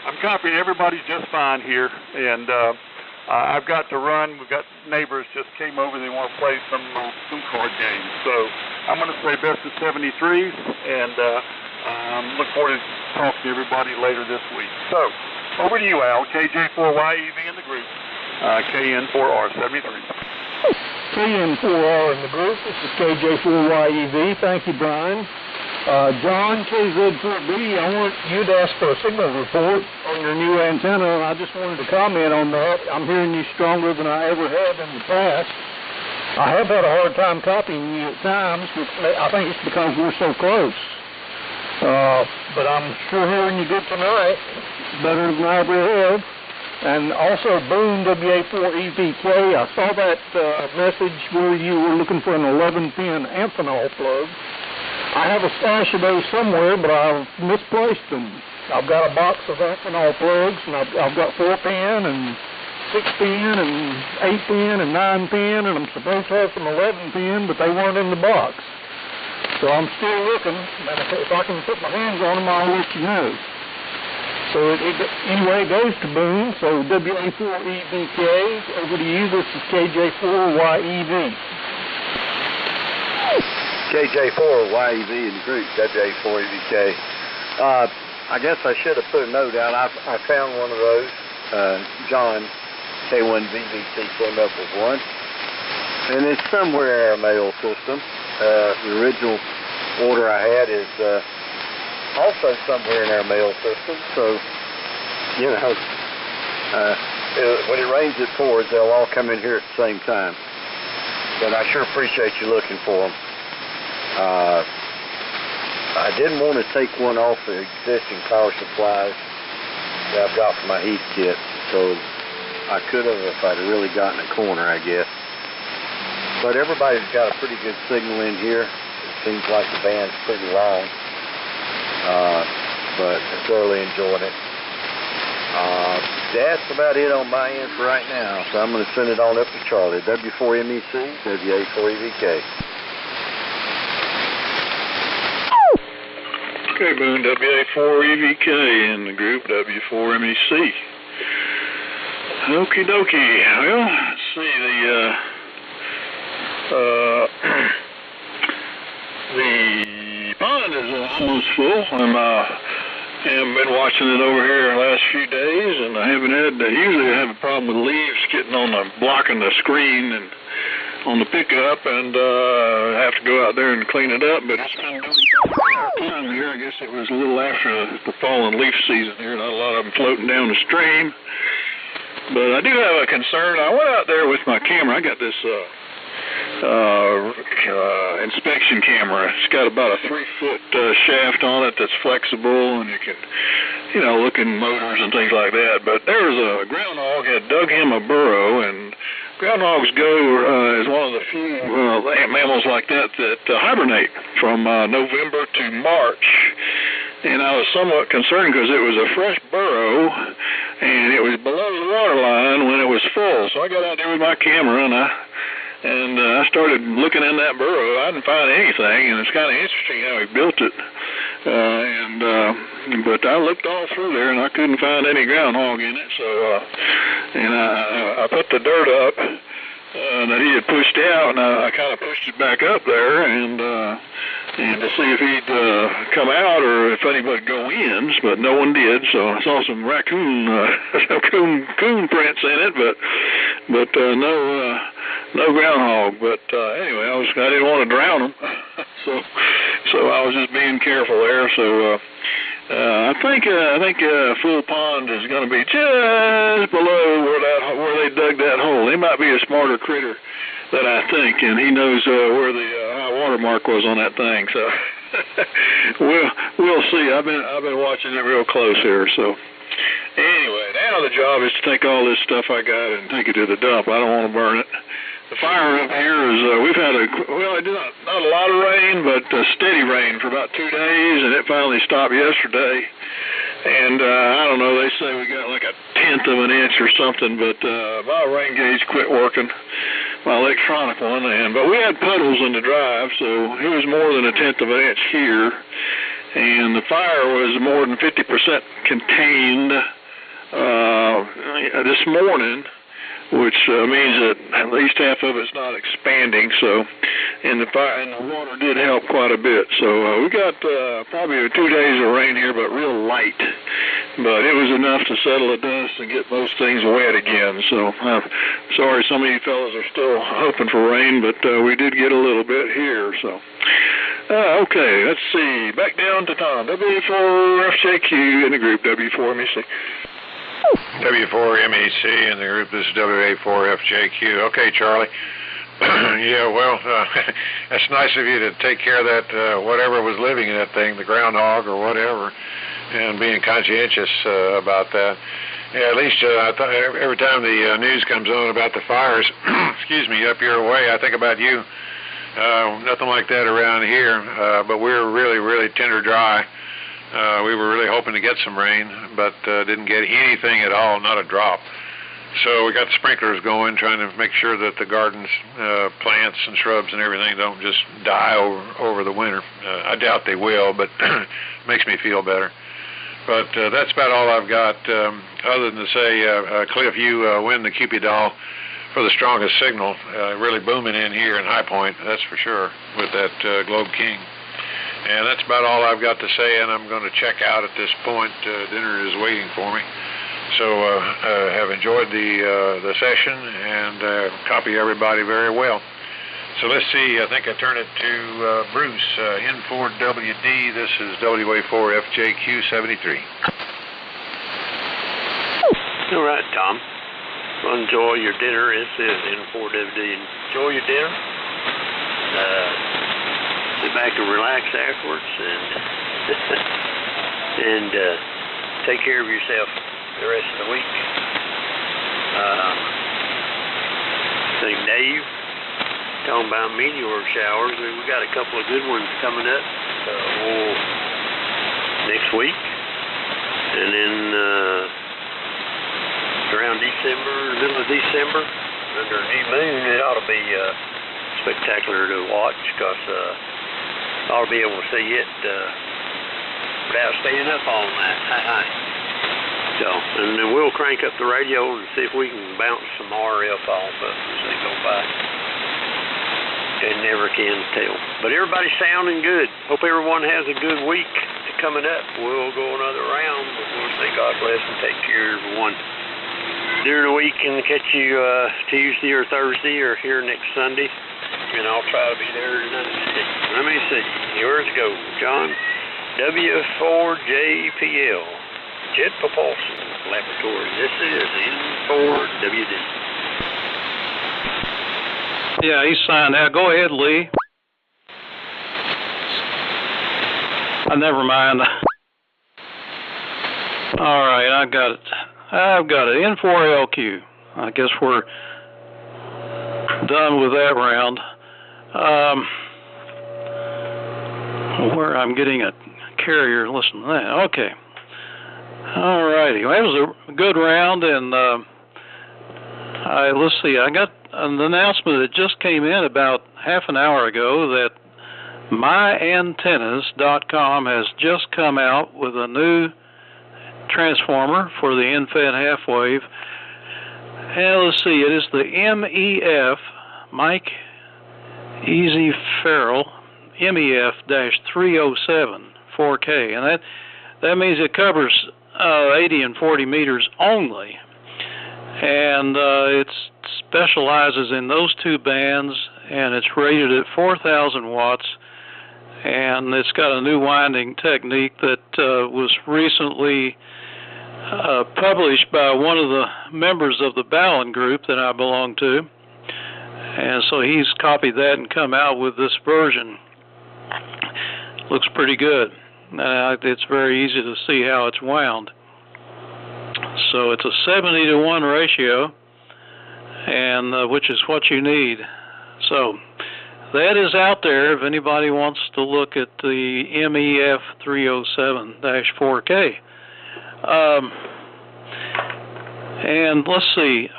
I'm confident everybody's just fine here. And I've got to run. We've got neighbors just came over. They want to play some card games. So I'm going to say best of 73s and look forward to talking to everybody later this week. So over to you, Al. KJ4YEV in the group. KN4R73. KN4R in the group. This is KJ4YEV. Thank you, Brian. John, KZ4B, I want you to ask for a signal report on your new antenna, and I just wanted to comment on that. I'm hearing you stronger than I ever have in the past. I have had a hard time copying you at times, but I think it's because we're so close. But I'm sure hearing you good tonight, better than I ever have. And also, Boone WA4EVK, I saw that message where you were looking for an 11-pin Amphenol plug. I have a stash of those somewhere, but I've misplaced them. I've got a box of Amphenol plugs, and I've got 4-pin and 6-pin and 8-pin and 9-pin, and I'm supposed to have some 11-pin, but they weren't in the box. So I'm still looking, and if I can put my hands on them, I'll let you know. So anyway, it goes to Boone, so WA4EVK, over to you. This is KJ4YEV. KJ4YEV in the group, WA4EVK. I guess I should have put a note out. I found one of those. John K1VVC came up with one. And it's somewhere in our mail system. The original order I had is also somewhere in our mail system. So, when it rains, it pours. They'll all come in here at the same time. But I sure appreciate you looking for them. I didn't want to take one off the existing power supplies that I've got for my heat kit, so I could have if I'd really gotten a corner, I guess. But everybody's got a pretty good signal in here. It seems like the band's pretty long, but I'm thoroughly enjoying it. That's about it on my end for right now, so I'm going to send it on up to Charlie. W4MEC, WA4EVK. Okay, Boone, WA4EVK in the group, W4MEC. Okie dokie. Well, let's see, the pond is almost full. I've been watching it over here the last few days, and I haven't had, usually I have a problem with leaves getting on blocking the screen and on the pickup, and I have to go out there and clean it up, but it's been doing time here. I guess it was a little after the fall and leaf season here, not a lot of them floating down the stream. But I do have a concern. I went out there with my camera. I got this inspection camera. It's got about a 3-foot shaft on it that's flexible, and you can, look in motors and things like that. But there was a groundhog had dug him a burrow, and groundhogs go as one of the few mammals like that hibernate from November to March. And I was somewhat concerned because it was a fresh burrow, and it was below the water line when it was full. So I got out there with my camera, and I started looking in that burrow. I didn't find anything, and it's kind of interesting how he built it. But I looked all through there, and I couldn't find any groundhog in it. So, and I put the dirt up that he had pushed out, and I kind of pushed it back up there, and to see if he'd come out or if anybody would go in, but no one did. So I saw some coon prints in it, but no groundhog. But anyway, I didn't want to drown them, so I was just being careful there. So I think Full Pond is going to be just below where they dug that hole. He might be a smarter critter than I think, and he knows where the high water mark was on that thing. So we'll see. I've been watching it real close here. So anyway, now the job is to take all this stuff I got and take it to the dump. I don't want to burn it. The fire up here is we've had not a lot of rain, but steady rain for about 2 days, and it finally stopped yesterday. And I don't know, they say we got like 1/10 of an inch or something, but my rain gauge quit working, my electronic one, but we had puddles in the drive, so it was more than 1/10 of an inch here, and the fire was more than 50% contained this morning, which means that at least half of it's not expanding. So, and the water did help quite a bit. So we got probably 2 days of rain here, but real light. But it was enough to settle the dust and get most things wet again. So I'm sorry some of you fellas are still hoping for rain, but we did get a little bit here. So okay, let's see. Back down to Tom. W4FJQ in the group W4MEC. W4MEC in the group. This is WA4FJQ. Okay, Charlie. Yeah, well, that's nice of you to take care of that, whatever was living in that thing, the groundhog or whatever, and being conscientious about that. Yeah, at least I thought every time the news comes on about the fires, excuse me, up your way, I think about you. Nothing like that around here, but we're really, really tender dry. We were really hoping to get some rain, but didn't get anything at all, not a drop. So we got the sprinklers going, trying to make sure that the gardens, plants and shrubs and everything don't just die over the winter. I doubt they will, but makes me feel better. But that's about all I've got, other than to say, Cliff, you win the Cupid doll for the strongest signal, really booming in here in High Point, that's for sure, with that Globe King. And that's about all I've got to say, and I'm going to check out at this point. Dinner is waiting for me. So have enjoyed the session and copy everybody very well. So let's see, I think I turn it to Bruce, N4WD. This is WA4FJQ73. All right, Tom. Well, enjoy your dinner. This is N4WD. Enjoy your dinner. Sit back and relax afterwards, and take care of yourself the rest of the week. I think Dave talking about meteor showers. We got a couple of good ones coming up next week, and then around middle of December, under a new moon, it ought to be spectacular to watch, because I ought to be able to see it without staying up all night. So, and then we'll crank up the radio and see if we can bounce some RF off of it as they go by. And never can tell. But everybody's sounding good. Hope everyone has a good week coming up. We'll go another round, but we'll say God bless and take care of everyone during the week, and catch you Tuesday or Thursday or here next Sunday. And I'll try to be there tonight. Let me see. Yours go, John. W4JPL. Jet Propulsion Laboratory. This is N4WD. Yeah, he's signed out. Go ahead, Lee. Never mind. All right, I've got it. N4LQ. I guess we're done with that round. Where I'm getting a carrier. Listen to that. Okay. All righty. Well, that was a good round, and let's see. I got an announcement that just came in about half an hour ago that MyAntennas.com has just come out with a new transformer for the end-fed half-wave. And let's see, it is the MEF, Mike Easy Farrell, MEF-307 4K. And that means it covers 80 and 40 meters only. And it specializes in those two bands, and it's rated at 4,000 watts. And it's got a new winding technique that was recently published by one of the members of the Ballon group that I belong to. And so he's copied that and come out with this version. Looks pretty good. It's very easy to see how it's wound. So it's a 70-to-1 ratio, and which is what you need. So that is out there if anybody wants to look at the MEF-307-4K. And let's see,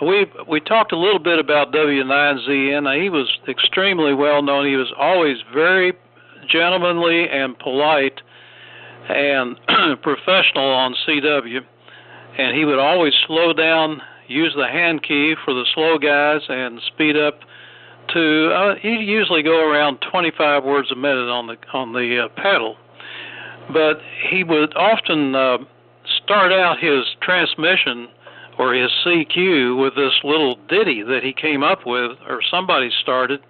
we talked a little bit about W9ZN. Now, he was extremely well known. He was always very gentlemanly and polite and professional on CW. And he would always slow down, use the hand key for the slow guys, and speed up to, he'd usually go around 25 words a minute on the pedal. But he would often start out his transmission or his CQ with this little ditty that he came up with, or somebody started,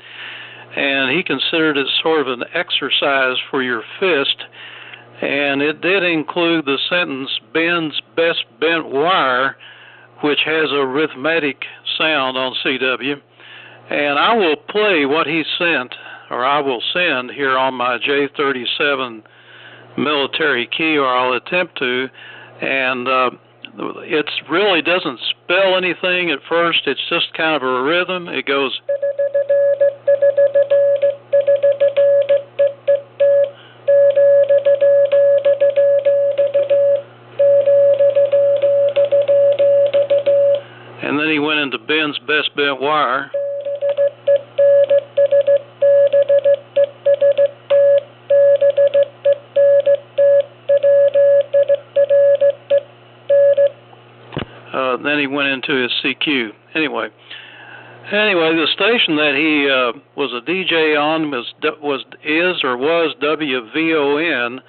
and he considered it sort of an exercise for your fist. And it did include the sentence, Ben's best bent wire, which has a rhythmic sound on CW. And I will play what he sent, or I will send here on my J37 military key, or I'll attempt to. And it really doesn't spell anything at first. It's just kind of a rhythm. It goes... And then he went into Ben's best bent wire. Then he went into his CQ. Anyway, the station that he was a DJ on was WVON,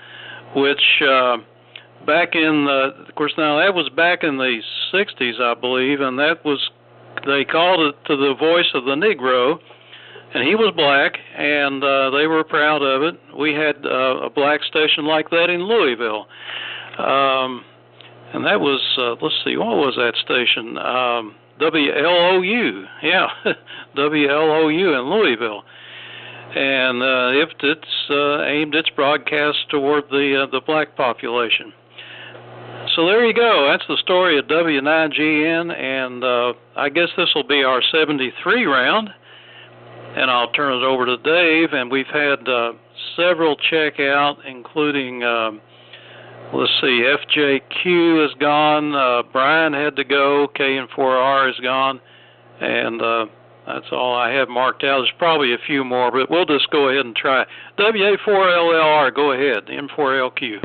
which back in of course, now that was back in the 60s, I believe, and that was, they called it to the voice of the Negro, and he was black, and they were proud of it. We had a black station like that in Louisville. And that was, let's see, what was that station? WLOU, yeah, WLOU in Louisville. And it's aimed its broadcast toward the black population. So there you go. That's the story of W9GN, and I guess this will be our 73 round. And I'll turn it over to Dave, and we've had several check out, including... let's see, FJQ is gone, Brian had to go, KN4R is gone, and that's all I have marked out. There's probably a few more, but we'll just go ahead and try. WA4LLR, go ahead, M4LQ.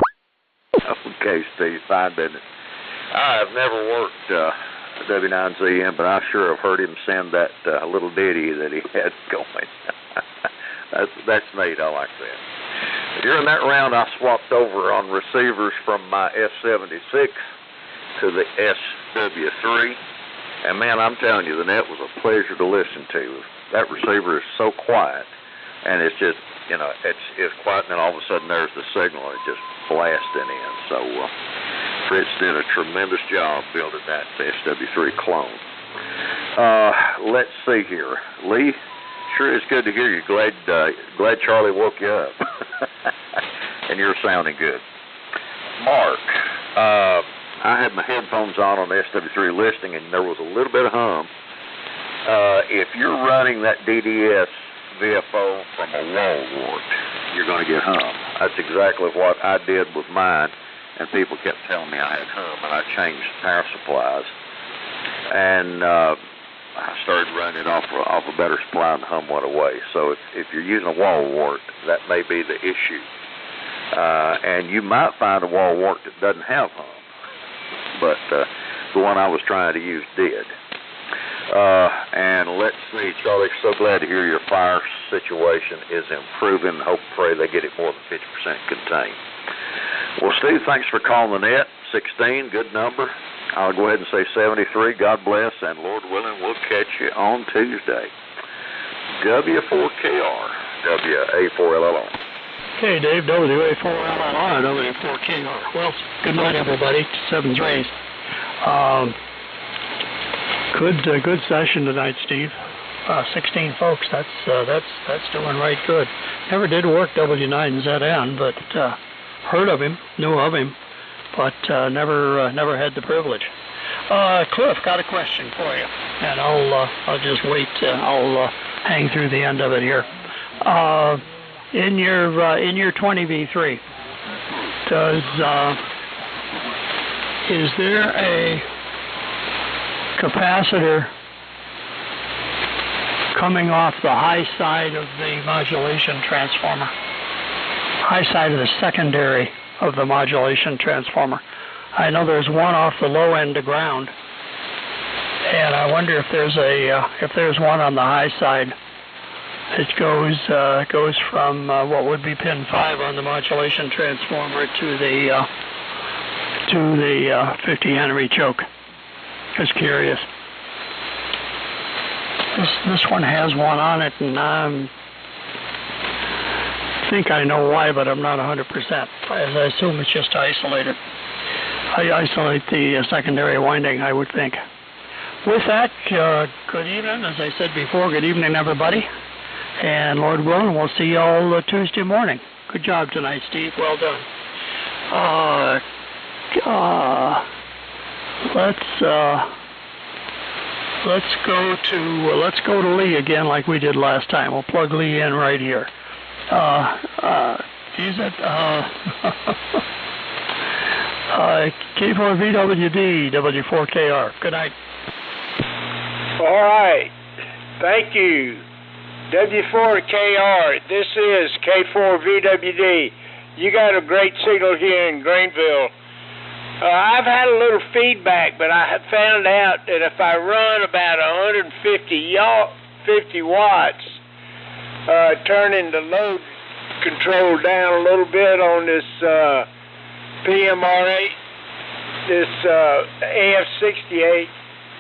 Okay, Steve, fine business. I've never worked W9ZN, but I sure have heard him send that little ditty that he had going. That's neat, I like that. During that round, I swapped over on receivers from my S76 to the SW3. And man, I'm telling you, the net was a pleasure to listen to. That receiver is so quiet, and it's just, you know, it's quiet, and then all of a sudden there's the signal, and it just blasting in. So Fritz did a tremendous job building that SW3 clone. Let's see here. Lee sure is good to hear you. Glad Charlie woke you up. And you're sounding good. Mark, I had my headphones on the SW3 listing, and there was a little bit of hum. If you're running that DDS VFO from a wall wart, you're going to get hum. That's exactly what I did with mine, and people kept telling me I had hum, and I changed power supplies. And I started running it off a better supply, and the hum went away. So if you're using a wall wart, that may be the issue. And you might find a wall wart that doesn't have hum, but the one I was trying to use did. And let's see, Charlie, so glad to hear your fire situation is improving. Hope and pray they get it more than 50% contained. Well, Steve, thanks for calling the net. 16, good number. I'll go ahead and say 73. God bless, and Lord willing, we'll catch you on Tuesday. W4KR, WA4LLO. Okay, Dave, WA4LLR, W4KR. Well, good night, everybody. 7's race. Good session tonight, Steve. 16 folks. That's doing right good. Never did work W9ZN, but heard of him, knew of him, but never had the privilege. Cliff, got a question for you, and I'll just wait. I'll hang through the end of it here. In your 20V3, is there a capacitor coming off the high side of the modulation transformer, high side of the secondary of the modulation transformer? I know there's one off the low end to ground, and I wonder if there's one on the high side. It goes from what would be pin 5 on the modulation transformer to the 50 Henry choke. Just curious. This one has one on it, and I think I know why, but I'm not 100%. As I assume it's just isolated. I isolate the secondary winding, I would think. With that, good evening. As I said before, good evening, everybody. And Lord willing, we'll see you all Tuesday morning. Good job tonight, Steve. Well done. Let's go to Lee again, like we did last time. We'll plug Lee in right here. K4VWD, W4KR. Good night. All right. Thank you. W4KR, this is K4VWD. You got a great signal here in Greenville. I've had a little feedback, but I have found out that if I run about 150 watts, turning the load control down a little bit on this PMR8, this AF-68,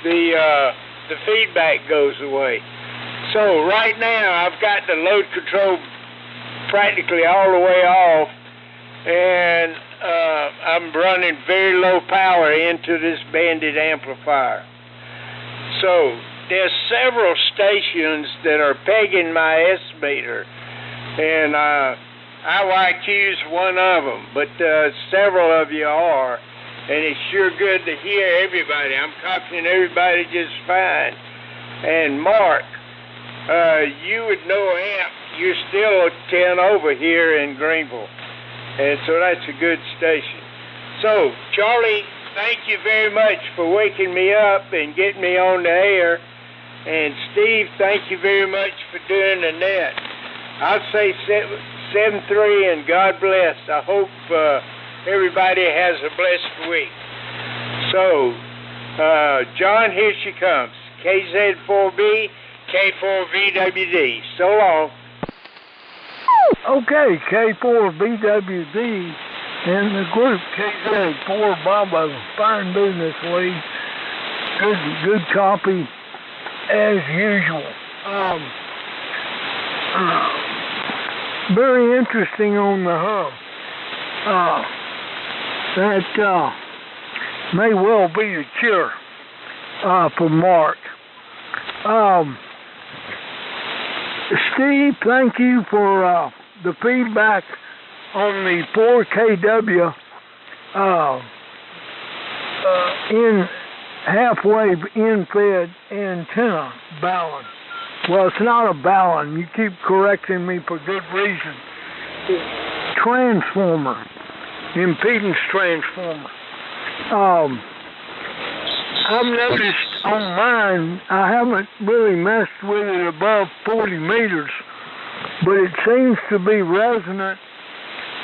the feedback goes away. So right now I've got the load control practically all the way off, and I'm running very low power into this banded amplifier. So there's several stations that are pegging my estimator, and IYQ's one of them, but several of you are, and it's sure good to hear everybody. I'm copying everybody just fine. And Mark, you would know Amp. You're still 10 over here in Greenville, and so that's a good station. So, Charlie, thank you very much for waking me up and getting me on the air. And Steve, thank you very much for doing the net. I'll say 7-3 and God bless. I hope everybody has a blessed week. So, John, here she comes. KZ4B, K4VWD. So long. Okay, K4BWD and the group KZ4 Bravo. Fine business, Lee. Good copy as usual. Very interesting on the hum. That may well be a cure Steve, thank you for the feedback on the 4kW in half-wave in-fed antenna balun. Well, it's not a balun. You keep correcting me for good reason. Transformer, impedance transformer. I've noticed on mine, I haven't really messed with it above 40 meters, but it seems to be resonant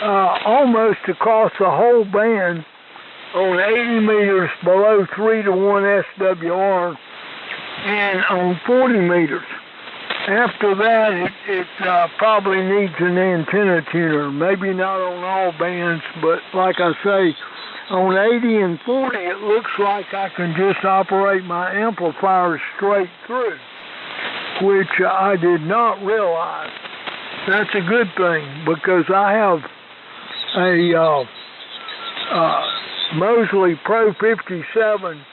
almost across the whole band on 80 meters below 3 to 1 SWR and on 40 meters. After that, it probably needs an antenna tuner. Maybe not on all bands, but like I say, on 80 and 40, it looks like I can just operate my amplifier straight through, which I did not realize. That's a good thing, because I have a Mosley Pro 57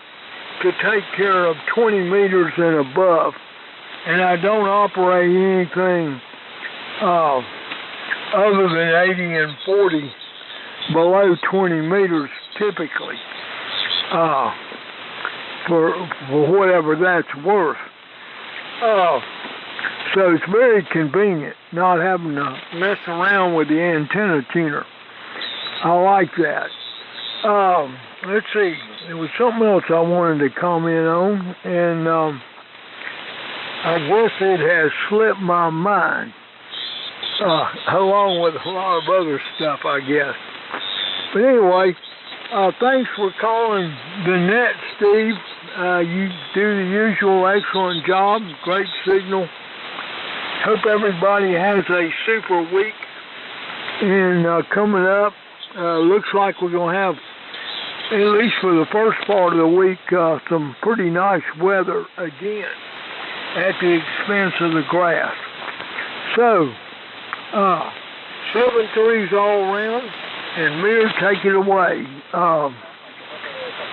to take care of 20 meters and above, and I don't operate anything other than 80 and 40 below 20 meters typically, for whatever that's worth. So it's very convenient not having to mess around with the antenna tuner. I like that. Let's see, there was something else I wanted to comment on, and I guess it has slipped my mind, along with a lot of other stuff, I guess. But anyway, thanks for calling the net, Steve. You do the usual excellent job, great signal. Hope everybody has a super week. And coming up, looks like we're going to have, at least for the first part of the week, some pretty nice weather again at the expense of the grass. So, 7-3s all around, and Mir, take it away.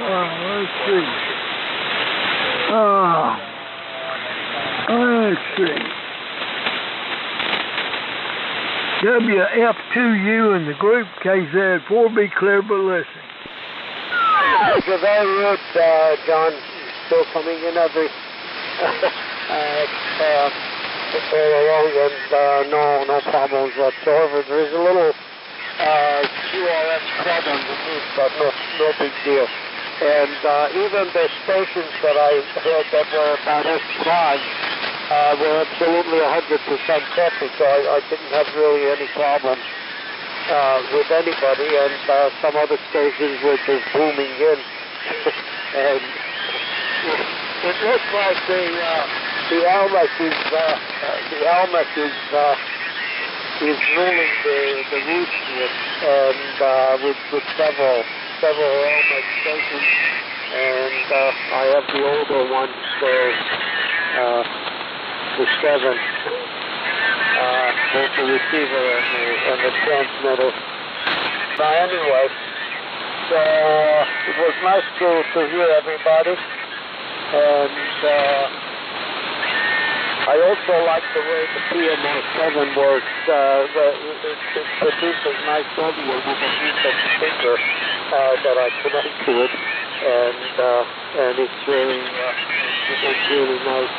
Let's see. Let's see. WF2U in the group, KZ4, be clear but listen. Thank you very much, John. Still coming in every all along, and no problems whatsoever. There's a little QRS problem underneath, but no big deal. And even the stations that I heard that were about S5 were absolutely 100% perfect, so I didn't have really any problems with anybody, and some other stations were just booming in. And it looks like the Elmac is ruling the roots here, and with several Elmac stations, and I have the older one, so the 7, both the receiver and the transmitter. Now anyway, so it was nice to hear everybody, and I also like the way the PMR7 works. It produces nice audio with a piece of speaker that I connect to it, and it's really nice.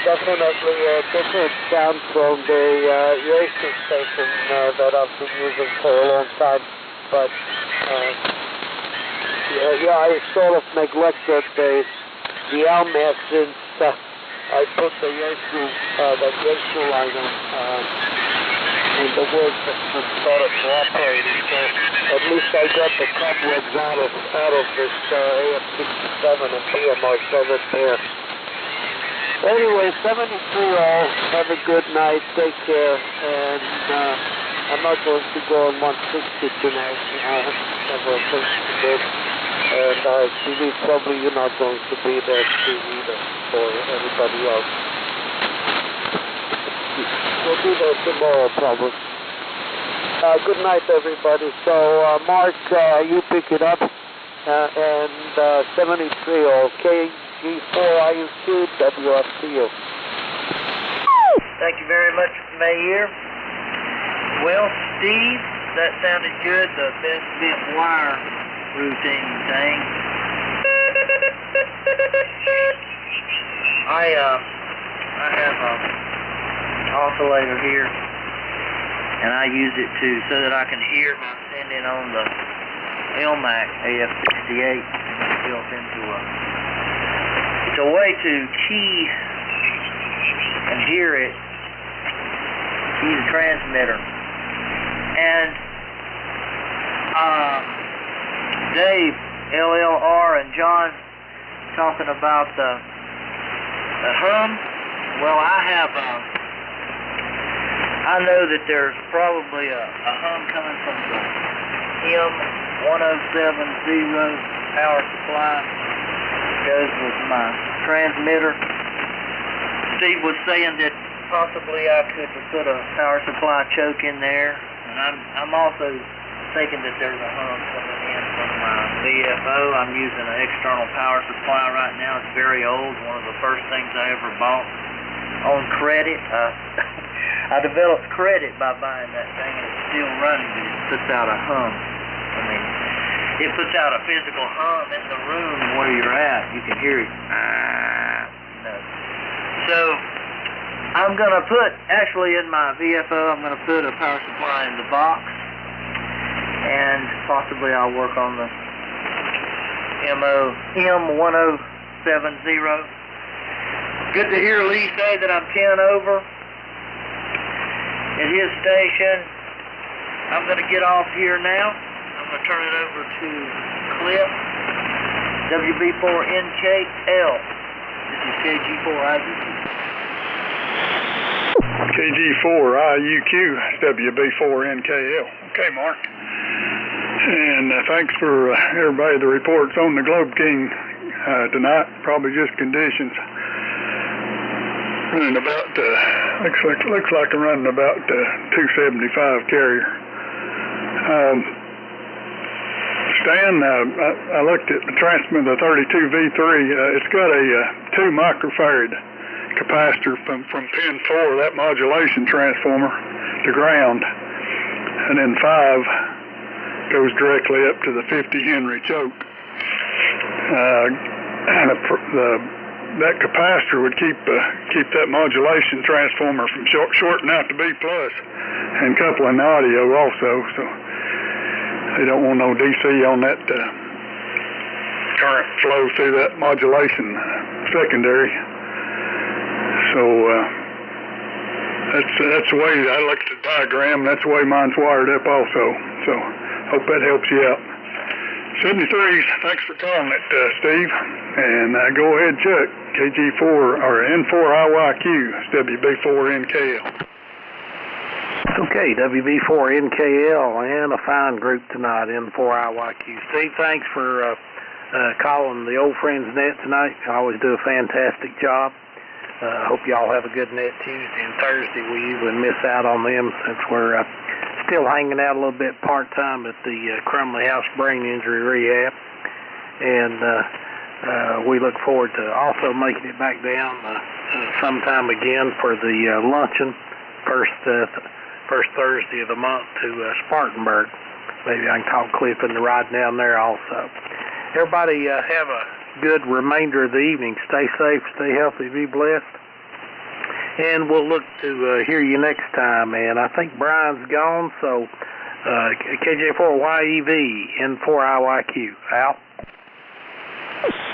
Definitely a different sound from the Yaesu station that I've been using for a long time, but I sort of neglected the Elmac since I put the Yaesu line on, and the words just started cooperating, so at least I got the cobwebs out of this AF-67 and PMR7 there. Anyway, 73 all, have a good night, take care, and I'm not going to go on 160 tonight. I have several things to do, and I believe probably you're not going to be there too either for everybody else. We'll be there tomorrow probably. Good night everybody. So Mark, you pick it up, and 73 all, KG4 IUQ WFCU. Thank you very much, Mayor. Well, Steve, that sounded good, the best bit wire routine thing. I have a oscillator here, and I use it so that I can hear my sending on the Elmac AF-68. It's built into it's a way to key and hear it, key the transmitter. And Dave, LLR, and John talking about the hum. Well, I know that there's probably a hum coming from the M1070 power supply. Goes with my transmitter. Steve was saying that possibly I could put a power supply choke in there, and I'm also thinking that there's a hum coming in from my VFO. I'm using an external power supply right now. It's very old, one of the first things I ever bought on credit. I developed credit by buying that thing, and it's still running, but it puts out a hum. I mean, it puts out a physical hum in the room where you're at. You can hear it. So I'm going to put, actually in my VFO, I'm going to put a power supply in the box, and possibly I'll work on the M1070. Good to hear Lee say that I'm 10 over at his station. I'm going to get off here now. I'm going to turn it over to Cliff, WB4NKL. This is KG4IUQ. KG4IUQ, WB4NKL. Okay, Mark. And thanks for everybody. The reports on the Globe King tonight. Probably just conditions. Running about, looks like I'm running about 275 carrier. Stan, I looked at the transmitter, the 32V3. It's got a 2 microfarad capacitor from pin 4, that modulation transformer, to ground, and then 5 goes directly up to the 50 Henry choke. That capacitor would keep that modulation transformer from shorting out to B plus, and coupling the audio also. So they don't want no DC on that current flow through that modulation secondary. So that's the way I looked at the diagram. That's the way mine's wired up also. So hope that helps you out. 73s, thanks for calling it, Steve. And go ahead, Chuck. KG4 or N4IYQ, WB4NKL. Okay, WB4NKL and a fine group tonight, N4IYQ. Steve, thanks for calling the Old Friends Net tonight. You always do a fantastic job. Hope y'all have a good net Tuesday and Thursday. We usually miss out on them since we're still hanging out a little bit part-time at the Crumley House Brain Injury Rehab. And we look forward to also making it back down sometime again for the luncheon, first Thursday of the month to Spartanburg. Maybe I can talk Cliff into riding down there also. Everybody have a good remainder of the evening. Stay safe, stay healthy, be blessed. And we'll look to hear you next time. And I think Brian's gone, so KJ4YEV, N4IYQ, out.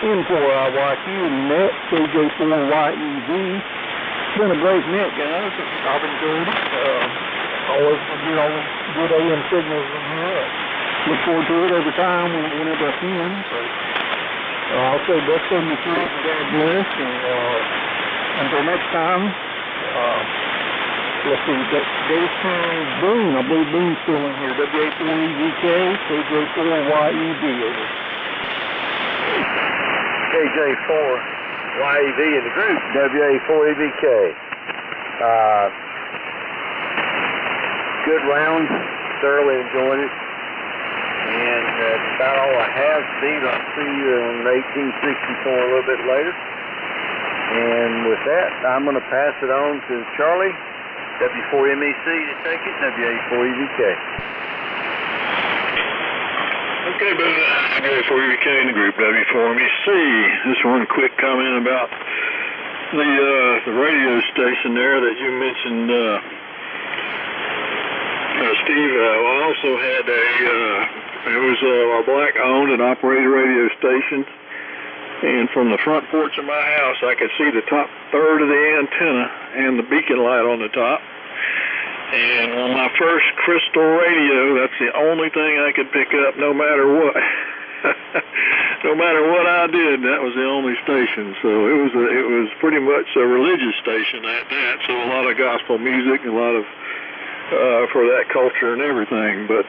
N4IYQ, net, KJ4YEV. It's been a great net, guys. I've enjoyed it. Always good AM signals in here. Look forward to it every time whenever I can. So I'll say best of you and God bless. And until next time, let's see, Jason Boone, I believe Boone's still in here. WA4EVK, KJ4YEV. KJ4YEV in the group, WA4EVK. Good round, thoroughly enjoyed it. And that's about all I have. Steve, I'll see you in 1864 a little bit later. And with that, I'm going to pass it on to Charlie, W4MEC to take it, WA4EVK. Okay, but WA4EVK in the group W4MEC. Just one quick comment about the radio station there that you mentioned, Steve. I also had it was a black-owned and operated radio station. And from the front porch of my house, I could see the top third of the antenna and the beacon light on the top. And on my first crystal radio, that's the only thing I could pick up no matter what. No matter what I did, that was the only station. So it was pretty much a religious station at that. So a lot of gospel music, a lot of for that culture and everything. But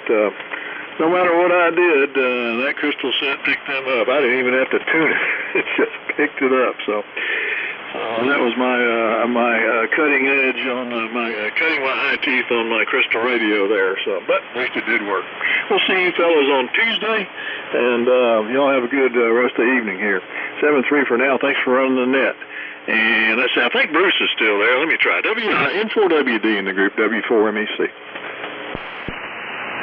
no matter what I did, that crystal set picked them up. I didn't even have to tune it. It just picked it up. So that was my cutting edge on cutting my eye teeth on my crystal radio there. So, but at least it did work. We'll see you fellas on Tuesday, and y'all have a good rest of the evening here. 7-3 for now. Thanks for running the net. And let's see, I think Bruce is still there. Let me try. N4WD in the group, W4MEC.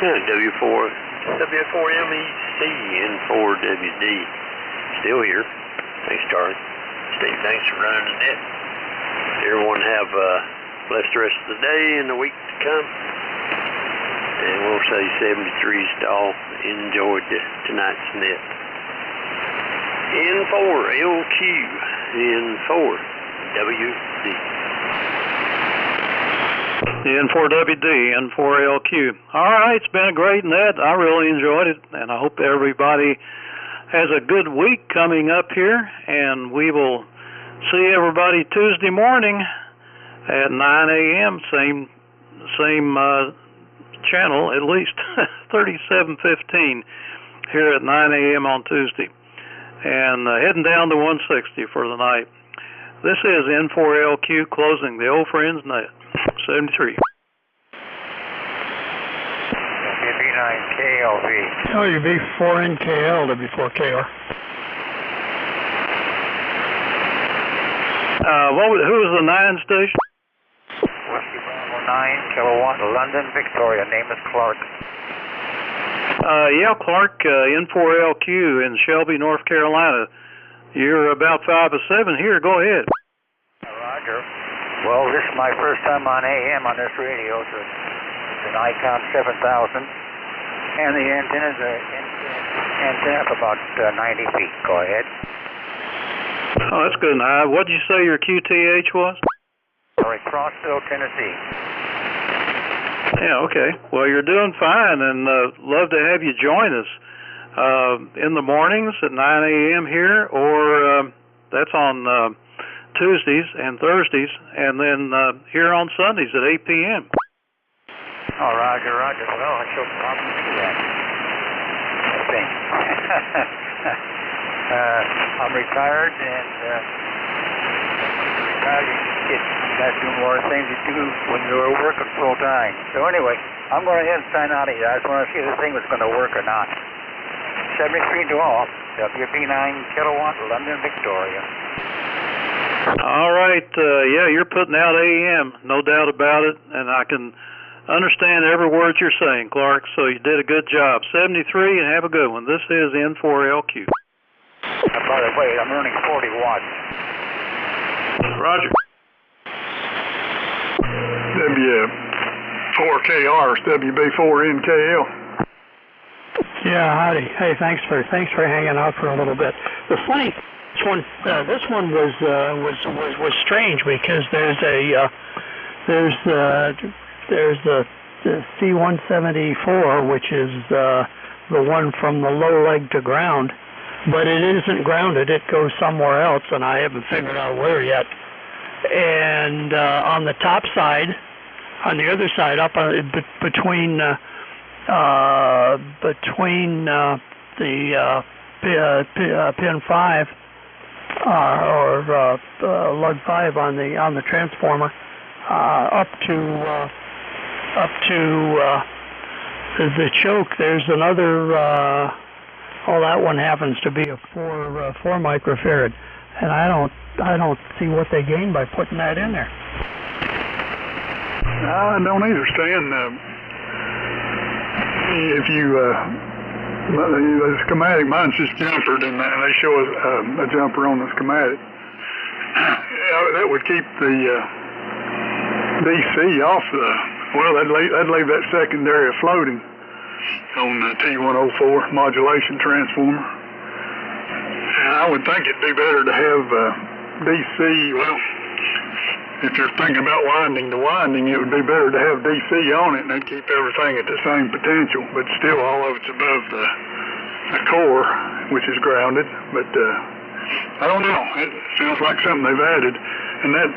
W4MEC, N4WD. Still here. Thanks, Charlie. Steve, thanks for running the net. Everyone have a blessed rest of the day and the week to come. And we'll say 73's to all enjoyed tonight's net. N4LQ, N4WD. N4WD, N4LQ. All right, it's been a great net. I really enjoyed it, and I hope everybody has a good week coming up here, and we will see everybody Tuesday morning at 9 a.m., same channel, at least 3715 here at 9 a.m. on Tuesday, and heading down to 160 for the night. This is N4LQ closing the Old Friends Net. 73. WB9KLV. WB4NKL, W4KR. Who was the 9 station? Whiskey Bravo 9 kilowatt, London, Victoria. Name is Clark. Yeah, Clark, N4LQ in Shelby, North Carolina. You're about 5 or 7 here. Go ahead. Roger. Well, this is my first time on AM on this radio. It's an Icon 7000, and the antenna's antenna about 90 feet. Go ahead. Oh, that's good. What did you say your QTH was? Sorry, Crossville, Tennessee. Yeah, okay. Well, you're doing fine, and love to have you join us in the mornings at 9 a.m. here, or that's on Tuesdays and Thursdays, and then here on Sundays at 8 p.m. Oh, roger, roger. Well, I shall probably do that, I think. I'm retired, and you got to do more things you do when you're working full time. So anyway, I'm going to head and sign out of here. I just want to see if this thing was going to work or not. 73 to all, WB9 kilowatt, London, Victoria. All right, yeah, you're putting out AM, no doubt about it, and I can understand every word you're saying, Clark, so you did a good job. 73, and have a good one. This is N4LQ. By the way, I'm running 40 watts. Roger. W4KR, WB4NKL. Yeah, howdy. Hey, thanks for hanging out for a little bit. The funny this one was strange because there's the C174, which is the one from the low leg to ground, but it isn't grounded. It goes somewhere else, and I haven't figured out where yet. And on the top side, on the other side, up between the pin 5 or lug 5 on the transformer, up to the choke. There's another. That one happens to be a 4 microfarad. and I don't see what they gain by putting that in there. I don't either, Stan. If you, the schematic, mine's just jumpered, and they show a jumper on the schematic. That would keep the DC off the, well, that'd leave that secondary floating on the T104 modulation transformer. And I would think it'd be better to have DC, well, if you're thinking about winding to winding, it would be better to have DC on it, and that'd keep everything at the same potential, but still all of it's above the core, which is grounded. But I don't know. It sounds like something they've added. And that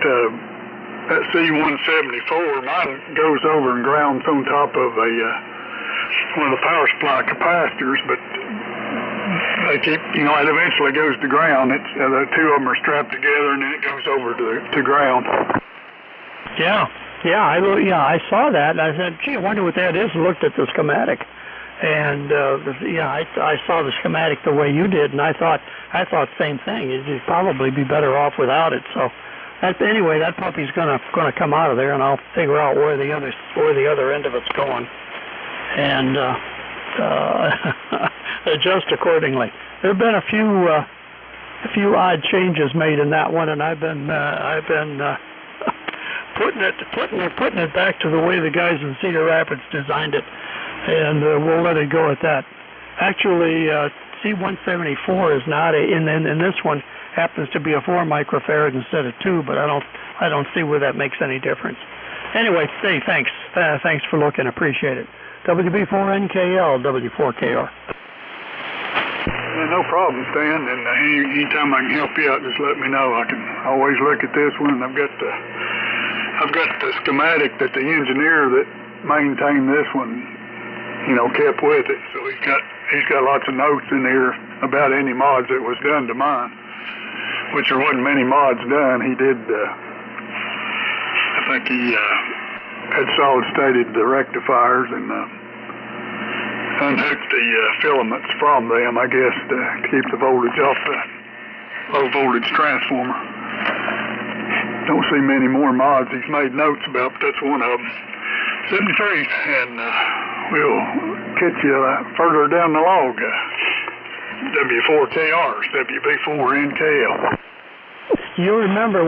C174, mine goes over and grounds on top of one of the power supply capacitors, but they keep, it eventually goes to ground. It's the two of them are strapped together, and then it goes over to ground. Yeah, I saw that, and I said, gee, I wonder what that is, and looked at the schematic. And I saw the schematic the way you did, and I thought the same thing. You'd probably be better off without it. So, anyway, that puppy's gonna come out of there, and I'll figure out where the other end of it's going, and adjust accordingly. There've been a few odd changes made in that one, and I've been putting it back to the way the guys in Cedar Rapids designed it. And we'll let it go at that. Actually, C174 is not in this one happens to be a 4 microfarad instead of 2, but I don't see where that makes any difference. Anyway, hey, thanks for looking, appreciate it. WB4NKL, W4KR. No problem, Stan. And anytime I can help you out, just let me know. I can always look at this one. I've got the schematic that the engineer that maintained this one, kept with it. So he's got lots of notes in here about any mods that was done to mine, which there wasn't many mods done. He did, I think he had solid stated the rectifiers and unhooked the filaments from them, I guess, to keep the voltage off the low voltage transformer. Don't see many more mods he's made notes about, but that's one of them. 73, and we'll catch you further down the log. W4KRs, WB4NKL. You remember